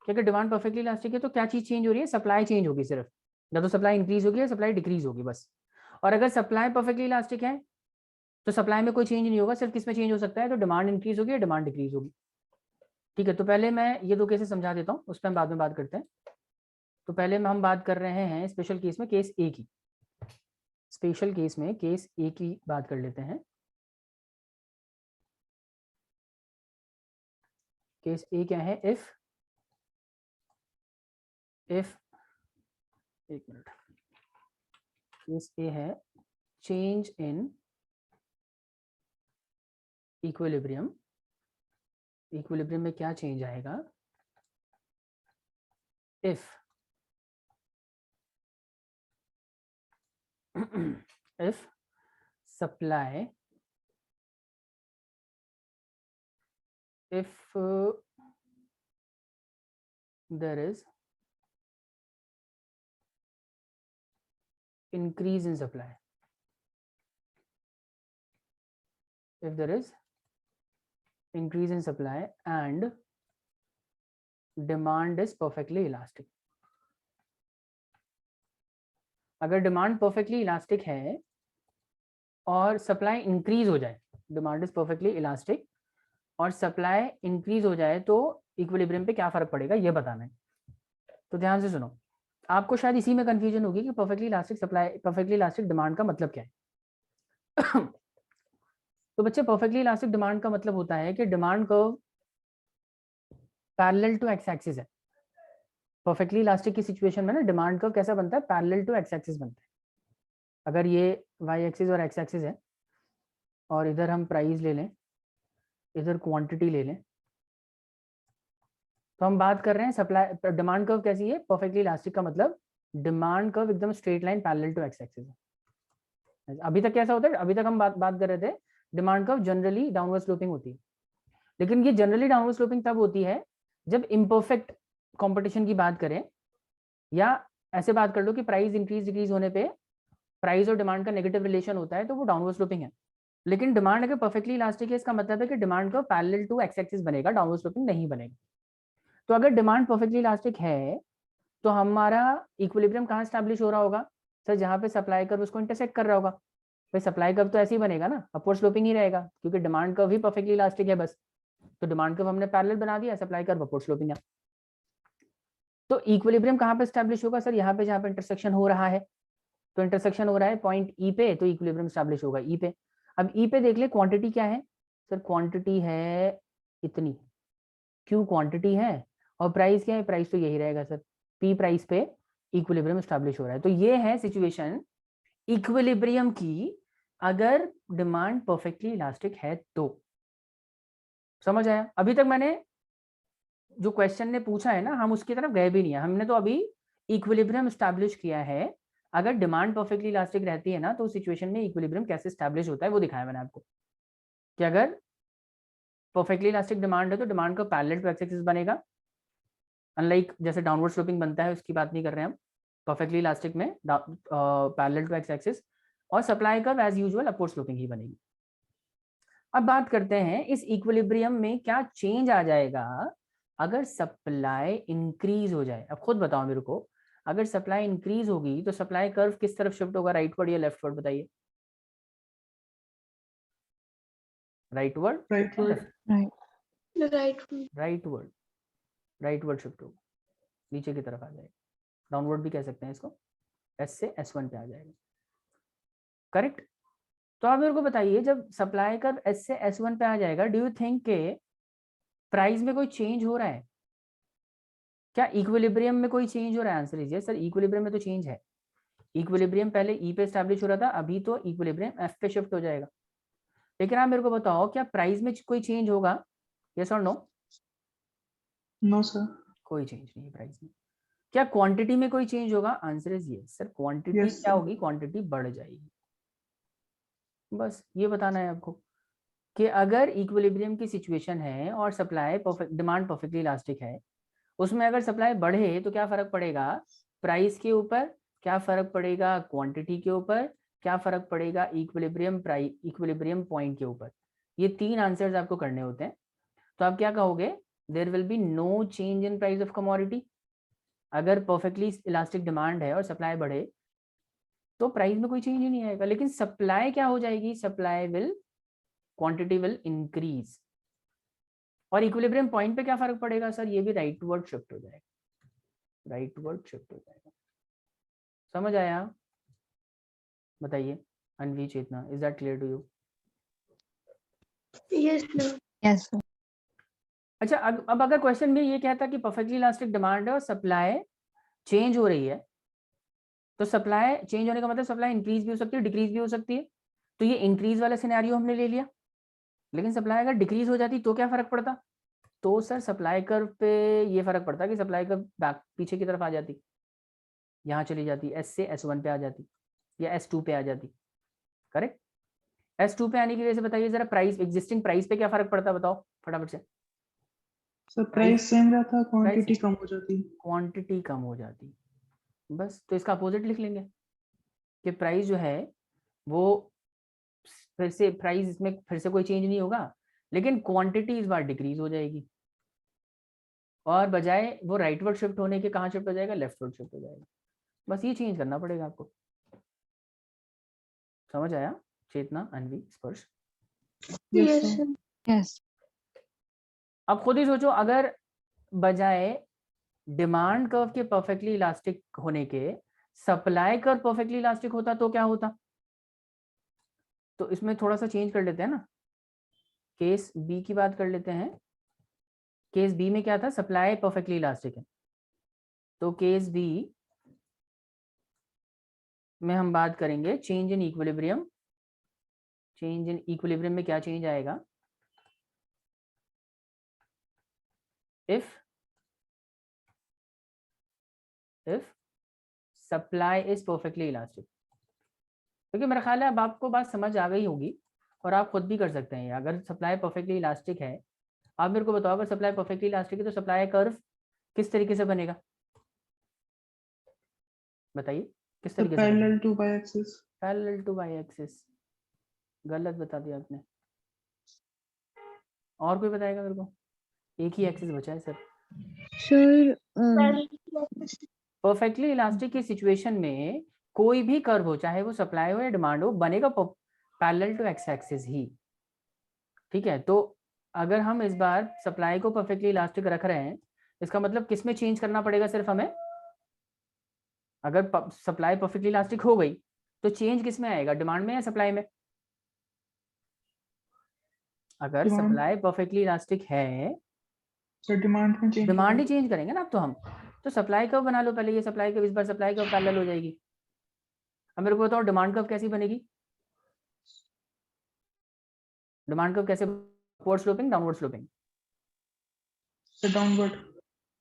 कि अगर डिमांड परफेक्टली इलास्टिक है तो क्या चीज चेंज हो रही है? सप्लाई चेंज होगी सिर्फ, या तो सप्लाई इंक्रीज होगी या सप्लाई डिक्रीज होगी बस। और अगर सप्लाई परफेक्टली इलास्टिक है तो सप्लाई में कोई चेंज नहीं होगा, सिर्फ किस में चेंज हो सकता है? तो डिमांड इंक्रीज होगी या डिमांड डिक्रीज होगी। ठीक है, तो पहले मैं ये 2 केसेस समझा देता हूँ, उस पर हम बाद में बात करते हैं। तो पहले हम बात कर रहे हैं स्पेशल केस में, केस ए की। स्पेशल केस में केस ए की बात कर लेते हैं। केस ए क्या है? इफ इफ, एक मिनट, केस ए है चेंज इन इक्विलिब्रियम, इक्विलिब्रियम में क्या चेंज आएगा, if if supply, if there is increase in supply, if there is increase in supply and demand is perfectly elastic, अगर डिमांड परफेक्टली इलास्टिक है और supply increase हो जाए, demand is perfectly elastic और supply increase हो जाए तो equilibrium पे क्या फर्क पड़ेगा ये बताना है। तो ध्यान से सुनो, आपको शायद इसी में कंफ्यूजन होगी कि perfectly elastic supply, perfectly elastic demand का मतलब क्या है। तो बच्चे परफेक्टली इलास्टिक डिमांड का मतलब होता है कि demand curve parallel to x axis है। परफेक्टली इलास्टिक की सिचुएशन में ना डिमांड कर्व कैसा बनता है, पैरेलल टू एक्स एक्सिस बनता है। अगर ये वाई एक्सिस और एक्स एक्सिस है और इधर हम प्राइस ले लें, इधर क्वांटिटी ले लें, तो हम बात कर रहे हैं सप्लाई, डिमांड कर्व कैसी है, परफेक्टली इलास्टिक का मतलब डिमांड कर्व एकदम straight line parallel to x axis है। अभी तक कैसा होता है, अभी तक हम बात कर रहे थे demand curve generally downward sloping होती है, लेकिन ये जनरली डाउनवर्ड स्लोपिंग तब होती है जब इम्परफेक्ट कंपटीशन की बात करें, या ऐसे बात कर लो कि प्राइस इंक्रीज डिक्रीज होने पे प्राइस और डिमांड का नेगेटिव रिलेशन होता है, तो वो डाउनवर्ड स्लोपिंग है। लेकिन डिमांड अगर परफेक्टली इलास्टिक है, इसका मतलब है कि डिमांड का पैरेलल टू एक्स एक्सिस बनेगा, डाउनवर्ड स्लोपिंग नहीं बनेगा। तो अगर डिमांड परफेक्टली इलास्टिक है तो हमारा इक्विलिब्रियम कहाँ स्टैब्लिश हो रहा होगा सर, जहाँ पे सप्लाई कर्व उसको इंटरसेक्ट कर रहा होगा। भाई सप्लाई कर्व तो ऐसे ही बनेगा ना, अपवर्ड स्लोपिंग ही रहेगा, क्योंकि डिमांड कर्व ही परफेक्टली इलास्टिक है बस। तो डिमांड कर्व हमने पैरेलल बना दिया, सप्लाई कर्व अपवर्ड स्लोपिंग है। तो इक्विलिब्रियम कहाँ पे स्टैब्लिश होगा सर, यहाँ पे जहाँ पे इंटरसेक्शन हो रहा है। तो इंटरसेक्शन हो रहा है पॉइंट ई पे, तो इक्विलिब्रियम स्टैब्लिश होगा ई पे। अब ई पे देख ले क्वांटिटी क्या है सर, क्वांटिटी है इतनी, क्यू क्वांटिटी है, और प्राइस क्या है, प्राइस तो यही रहेगा सर, पी प्राइस पे इक्विलिब्रियम स्टैब्लिश हो रहा है। तो ये है सिचुएशन इक्विलिब्रियम की, अगर डिमांड परफेक्टली इलास्टिक है तो। समझ आया? अभी तक मैंने जो क्वेश्चन ने पूछा है ना, हम उसकी तरफ गए भी नहीं है, हमने तो अभी इक्विलिब्रियम स्टैब्लिश किया है। अगर डिमांड परफेक्टली इलास्टिक रहती है ना, तो उस सिचुएशन में इक्विलिब्रियम कैसे स्टैब्लिश होता है वो दिखाया मैंने आपको, कि अगर परफेक्टली इलास्टिक डिमांड है तो डिमांड का पैरेलल टू एक्स एक्सिस बनेगा, अनलाइक जैसे डाउनवर्ड स्लोपिंग बनता है उसकी बात नहीं कर रहे हैं हम, परफेक्टली इलास्टिक में पैरेलल टू एक्स एक्सिस, और supply curve as usual upward sloping ही बनेगी। अब बात करते हैं इस इक्विलिब्रियम में क्या चेंज आ जाएगा अगर सप्लाई इंक्रीज हो जाए। अब खुद बताओ मेरे को, अगर सप्लाई इंक्रीज होगी तो सप्लाई कर्व किस तरफ शिफ्ट होगा, राइटवर्ड या लेफ्टवर्ड, बताइए। राइटवर्ड, राइटवर्ड, राइटवर्ड शिफ्ट होगा, नीचे की तरफ आ जाएगा। डाउनवर्ड भी कह सकते हैं इसको, एस से S1 पे आ जाएगा, करेक्ट। तो आप मेरे को बताइए, जब सप्लाई कर्व एस से S1 पे आ जाएगा, डू यू थिंक के प्राइस में कोई चेंज हो रहा है क्या, इक्विलिब्रियम में कोई चेंज हो रहा है? Answer is yes sir, equilibrium में तो चेंज है। इक्विलिब्रियम पहले ई पे एस्टैब्लिश हो रहा था, अभी तो इक्विलिब्रियम एफ पे शिफ्ट हो जाएगा। लेकिन आप मेरे को बताओ, क्या प्राइस में कोई चेंज होगा, यस और नो? नो सर, कोई चेंज नहीं है प्राइस में। क्या क्वांटिटी में कोई चेंज होगा? Answer is yes sir, quantity Yes, क्या sir. होगी, क्वांटिटी बढ़ जाएगी। बस ये बताना है आपको कि अगर इक्विलिब्रियम की सिचुएशन है और सप्लाई डिमांड परफेक्टली इलास्टिक है, उसमें अगर सप्लाई बढ़े तो क्या फर्क पड़ेगा प्राइस के ऊपर, क्या फर्क पड़ेगा क्वांटिटी के ऊपर, क्या फर्क पड़ेगा इक्विलिब्रियम पॉइंट के ऊपर। ये तीन आंसर्स आपको करने होते हैं। तो आप क्या कहोगे, there will be no change in price of commodity. अगर परफेक्टली इलास्टिक डिमांड है और सप्लाई बढ़े तो प्राइस में कोई चेंज ही नहीं आएगा। लेकिन सप्लाई क्या हो जाएगी, supply will, quantity will increase. और इक्विलिब्रियम पॉइंट पे क्या फर्क पड़ेगा सर, ये भी राइटवर्ड शिफ्ट हो जाएगा, राइटवर्ड शिफ्ट हो जाएगा। समझ आया? बताइए Anvi, Chetna, is that clear to you? Yes, sir. Yes, sir. अच्छा, अब अगर क्वेश्चन में ये कहता कि परफेक्टली इलास्टिक डिमांड है और सप्लाई चेंज हो रही है, तो सप्लाई चेंज होने का मतलब सप्लाई इंक्रीज भी हो सकती है, डिक्रीज भी हो सकती है। तो ये इंक्रीज वाला सिनेरियो हमने ले लिया, लेकिन सप्लाई अगर डिक्रीज हो जाती तो क्या फर्क पड़ता? तो सर सप्लाई कर्व पे ये फर्क पड़ता कि सप्लाई कर्व बैक पीछे की तरफ आ जाती, यहाँ चली जाती, S से S1 पे आ जाती या S2 पे आ जाती। करेक्ट? S2 पे आने की वजह से बताइए जरा, प्राइस, एग्जिस्टिंग प्राइस पे क्या फर्क पड़ता है बताओ फटाफट से। सर प्राइस सेम रहता, क्वांटिटी प्राइस कम हो जाती। क्वांटिटी कम हो जाती, बस। तो इसका अपोजिट लिख लेंगे कि प्राइस जो है वो फिर से, प्राइस इसमें फिर से कोई चेंज नहीं होगा, लेकिन क्वांटिटी इस बार डिक्रीज हो जाएगी, और बजाय वो राइटवर्ड शिफ्ट होने के कहाँ शिफ्ट हो जाएगा? लेफ्टवर्ड शिफ्ट हो जाएगा। बस ये चेंज करना पड़ेगा आपको। समझ आया? चेतना, अन्वी, स्पर्श? Yes Yes, sir. sir. Yes अब खुद ही सोचो, अगर बजाय डिमांड कर्व के परफेक्टली इलास्टिक होने के सप्लाई कर्व परफेक्टली इलास्टिक होता तो क्या होता? तो इसमें थोड़ा सा चेंज कर लेते हैं ना, केस बी की बात कर लेते हैं। केस बी में क्या था? सप्लाई परफेक्टली इलास्टिक है, तो केस बी में हम बात करेंगे change in equilibrium. Change in equilibrium में क्या चेंज आएगा? If supply is perfectly elastic. क्योंकि मेरा ख्याल है अब आपको बात समझ आ गई होगी, और आप खुद भी कर सकते हैं। अगर सप्लाई परफेक्टली इलास्टिक है, आप मेरे को बताओ, अगर सप्लाई परफेक्टली इलास्टिक है तो सप्लाई कर्व किस तरीके से बनेगा? बताइए किस सर तरीके से? Parallel to y axis. Parallel to y axis. गलत बता दिया आपने। और कोई बताएगा मेरे को? एक ही एक्सिस बचा है सर। सर परफेक्टली इलास्टिक की सिचुएशन में कोई भी कर्व हो, चाहे वो सप्लाई हो या डिमांड हो, बनेगा पैरेलल टू एक्स एक्सिस ही। ठीक है, तो अगर हम इस बार सप्लाई को परफेक्टली इलास्टिक रख रहे हैं, इसका मतलब किस में चेंज करना पड़ेगा सिर्फ हमें? अगर सप्लाई परफेक्टली इलास्टिक हो गई तो चेंज किस में आएगा? डिमांड में या सप्लाई में? अगर डिमांड। सप्लाई परफेक्टली इलास्टिक है, सर डिमांड में चेंज डिमांड ही चेंज करेंगे ना अब तो हम। तो सप्लाई कर्व बना लो पहले, ये सप्लाई कर्व, इस बार सप्लाई कर्व पैरेलल हो जाएगी। अब मेरे को बताओ डिमांड कर्व कैसी बनेगी? डिमांड कर्व कैसे? Upward sloping, downward sloping? Sir downward.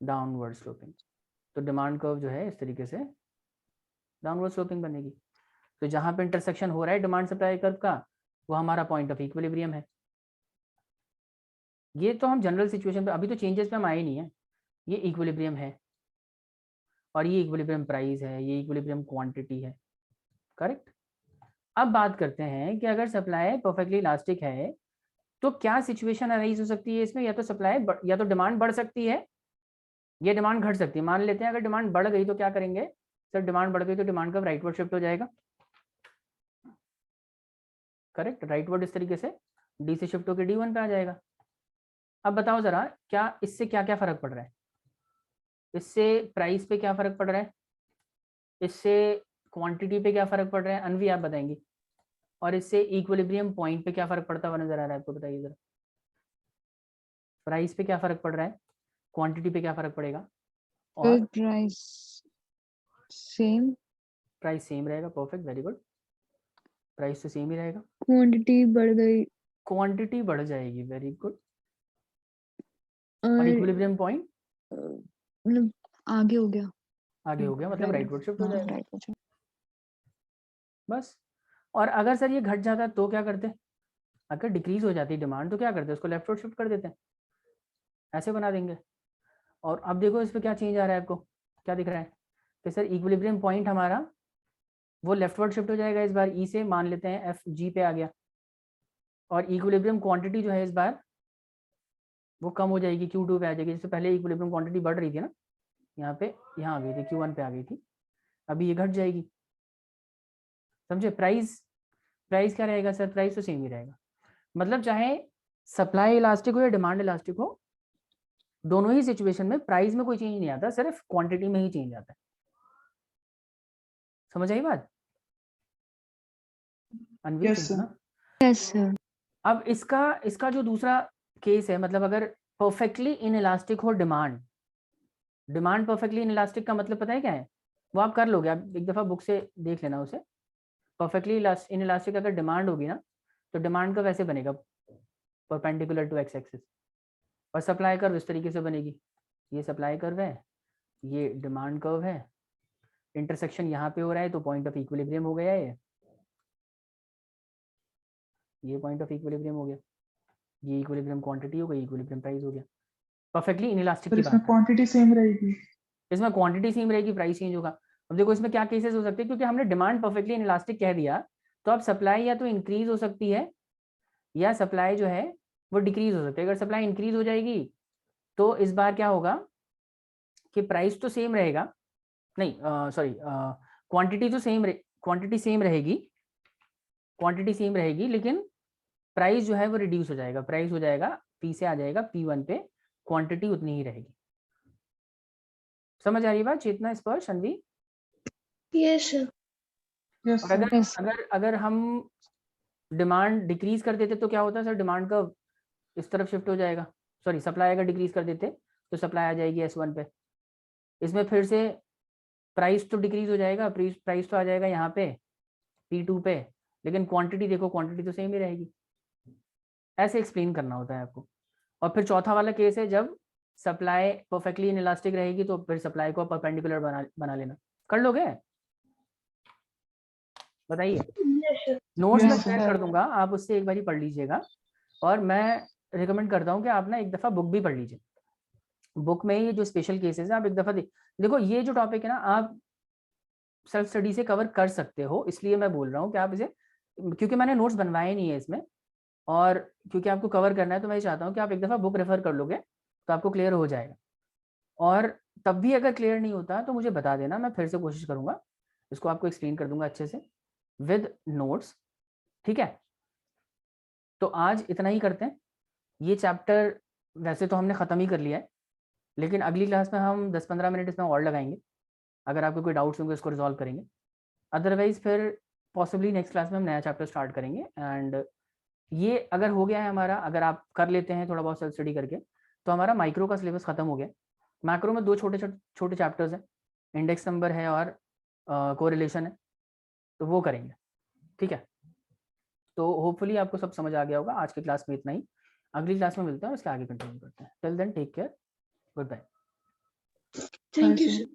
Downward sloping. तो डिमांड कर्व जो है इस तरीके से डाउनवर्ड स्लोपिंग बनेगी। तो जहां पे इंटरसेक्शन हो रहा है डिमांड सप्लाई कर्व का, वो हमारा पॉइंट ऑफ इक्विलिब्रियम है। ये तो हम जनरल सिचुएशन पे, अभी तो चेंजेस पे हम आए नहीं है। ये इक्विलिब्रियम है, और ये इक्विलिब्रियम प्राइस है, ये इक्विलिब्रियम क्वांटिटी है। करेक्ट? अब बात करते हैं कि अगर सप्लाई परफेक्टली इलास्टिक है तो क्या सिचुएशन अराइज हो सकती है इसमें? या तो सप्लाई या तो डिमांड बढ़ सकती है, या डिमांड घट सकती है। मान लेते हैं अगर डिमांड बढ़ गई तो क्या करेंगे सर? डिमांड बढ़ गई तो डिमांड का राइटवर्ड शिफ्ट हो जाएगा। करेक्ट? राइटवर्ड इस तरीके से डी से शिफ्ट होकर D1 पे आ जाएगा। अब बताओ जरा, क्या इससे क्या क्या फर्क पड़ रहा है? इससे प्राइस पे क्या फर्क पड़ रहा है? इससे क्वांटिटी पे क्या फर्क पड़ रहा है? अनवी आप बताएंगी। और इससे इक्विलिब्रियम पॉइंट पे क्या फर्क पड़ता हुआ नजर आ रहा है आपको? बताइए जरा। प्राइस पे क्या फर्क पड़ रहा है, क्वांटिटी पे क्या फर्क पड़ेगा? और प्राइस सेम, प्राइस सेम रहेगा। Perfect, very good. प्राइस तो सेम ही रहेगा, क्वांटिटी बढ़ गई क्वांटिटी बढ़ जाएगी। Very good. और और इक्विलिब्रियम पॉइंट मतलब आगे हो गया, आगे हो गया, मतलब राइटवर्ड शिफ्ट हो जाएगा। राइट। बस। और अगर सर ये घट जाता तो क्या करते? अगर डिक्रीज हो जाती डिमांड तो क्या करते? उसको लेफ्टवर्ड शिफ्ट कर देते हैं, ऐसे बना देंगे। और अब देखो इस पर क्या चेंज आ रहा है आपको? क्या दिख रहा है कि सर इक्विलिब्रियम पॉइंट हमारा वो लेफ्टवर्ड शिफ्ट हो जाएगा। इस बार ई से मान लेते हैं एफ जी पे आ गया, और इक्विलिब्रियम क्वांटिटी जो है इस बार वो कम हो जाएगी, Q2 पे आ जाएगी। जिससे पहले इक्विलिब्रियम क्वांटिटी बढ़ रही थी ना, यहाँ पे, यहाँ आ गई थी, Q1 पे आ गई थी, अभी ये घट जाएगी। समझे? प्राइस क्या रहेगा सर? प्राइस तो सेम ही रहेगा। मतलब चाहे सप्लाई इलास्टिक हो या डिमांड इलास्टिक हो, दोनों ही सिचुएशन में प्राइस में कोई चेंज नहीं आता, सिर्फ क्वांटिटी में ही चेंज आता है। समझ आई बात? अनवी, यस सर। ना? Yes sir. अब इसका जो दूसरा केस है, मतलब अगर परफेक्टली इन इलास्टिक हो डिमांड, डिमांड परफेक्टली इनइलास्टिक का मतलब पता है क्या है? वो आप कर लोगे, आप एक दफा बुक से देख लेना उसे। परफेक्टली इनइलास्टिक अगर डिमांड होगी ना, तो डिमांड का वैसे बनेगा परपेंडिकुलर टू एक्स एक्सिस, और सप्लाई कर्व इस तरीके से बनेगी। ये सप्लाई कर्व है, ये डिमांड कर्व है, इंटरसेक्शन यहाँ पे हो रहा है तो पॉइंट ऑफ इक्विलिब्रियम हो गया है, ये पॉइंट ऑफ इक्विलिब्रियम हो गया, ये इक्विलिब्रियम क्वांटिटी हो गई, इक्विलिब्रियम प्राइस हो गया। परफेक्टली इनइलास्टिक सर की इसमें बात है। क्वांटिटी सेम रहेगी। इसमें क्वांटिटी सेम रहेगी, प्राइस चेंज होगा। अब देखो इसमें क्या केसेस हो सकते हैं, क्योंकि हमने डिमांड परफेक्टली इनइलास्टिक कह दिया, तो अब सप्लाई या तो इंक्रीज हो सकती है या सप्लाई जो है वो डिक्रीज हो सकती है। अगर सप्लाई इंक्रीज हो जाएगी तो इस बार क्या होगा कि प्राइस तो सेम रहेगा, नहीं सॉरी, क्वांटिटी तो सेम, क्वांटिटी सेम रहेगी, क्वांटिटी सेम रहेगी, लेकिन प्राइस जो है वो रिड्यूस हो जाएगा। प्राइस हो जाएगा पी से आ जाएगा P1 पे, क्वांटिटी उतनी ही रहेगी। समझ आ रही है बात चेतना, स्पर्श, अन्वी? Yes, sir. यस और सर। अगर Yes. अगर अगर हम डिमांड डिक्रीज कर देते तो क्या होता है सर? डिमांड का इस तरफ शिफ्ट हो जाएगा, सॉरी सप्लाई अगर डिक्रीज कर देते तो सप्लाई आ जाएगी S1 पे। इसमें फिर से प्राइस तो डिक्रीज हो जाएगा, प्राइस तो आ जाएगा यहाँ पे P2 पे, लेकिन क्वांटिटी देखो, क्वांटिटी तो सेम ही रहेगी। ऐसे एक्सप्लेन करना होता है आपको। और फिर चौथा वाला केस है जब सप्लाई परफेक्टली इनइलास्टिक रहेगी, तो फिर सप्लाई को परपेंडिकुलर बना लेना। कर लोगे? बताइए। Yes, sir. नोट्स मैं Yes, शेयर sir. कर दूंगा, आप उससे एक बार पढ़ लीजिएगा। और मैं रिकमेंड करता हूँ कि आप ना एक दफ़ा बुक भी पढ़ लीजिए। बुक में ये जो स्पेशल केसेस है आप एक दफ़ा देखो, ये जो टॉपिक है ना आप सेल्फ स्टडी से कवर कर सकते हो, इसलिए मैं बोल रहा हूँ कि आप इसे, क्योंकि मैंने नोट्स बनवाए नहीं है इसमें, और क्योंकि आपको कवर करना है तो मैं चाहता हूँ कि आप एक दफ़ा बुक रेफर कर लोगे तो आपको क्लियर हो जाएगा। और तब भी अगर क्लियर नहीं होता तो मुझे बता देना, मैं फिर से कोशिश करूँगा, इसको आपको एक्सप्लेन कर दूंगा अच्छे से विद नोट्स, ठीक है? तो आज इतना ही करते हैं। ये चैप्टर वैसे तो हमने ख़त्म ही कर लिया है, लेकिन अगली क्लास में हम 10-15 मिनट इसमें और लगाएंगे। अगर आपको कोई डाउट्स होंगे उसको रिजॉल्व करेंगे, अदरवाइज फिर पॉसिबली नेक्स्ट क्लास में हम नया चैप्टर स्टार्ट करेंगे। एंड ये अगर हो गया है हमारा, अगर आप कर लेते हैं थोड़ा बहुत सेल्फ स्टडी करके, तो हमारा माइक्रो का सिलेबस खत्म हो गया। मैक्रो में 2 छोटे चैप्टर्स हैं, इंडेक्स नंबर है और कोरिलेशन है, तो वो करेंगे, ठीक है? तो होपफुली आपको सब समझ आ गया होगा। आज की क्लास में इतना ही, अगली क्लास में मिलते हैं और इसके आगे कंटिन्यू करते हैं। Till then take care, good bye. Thank you, sir.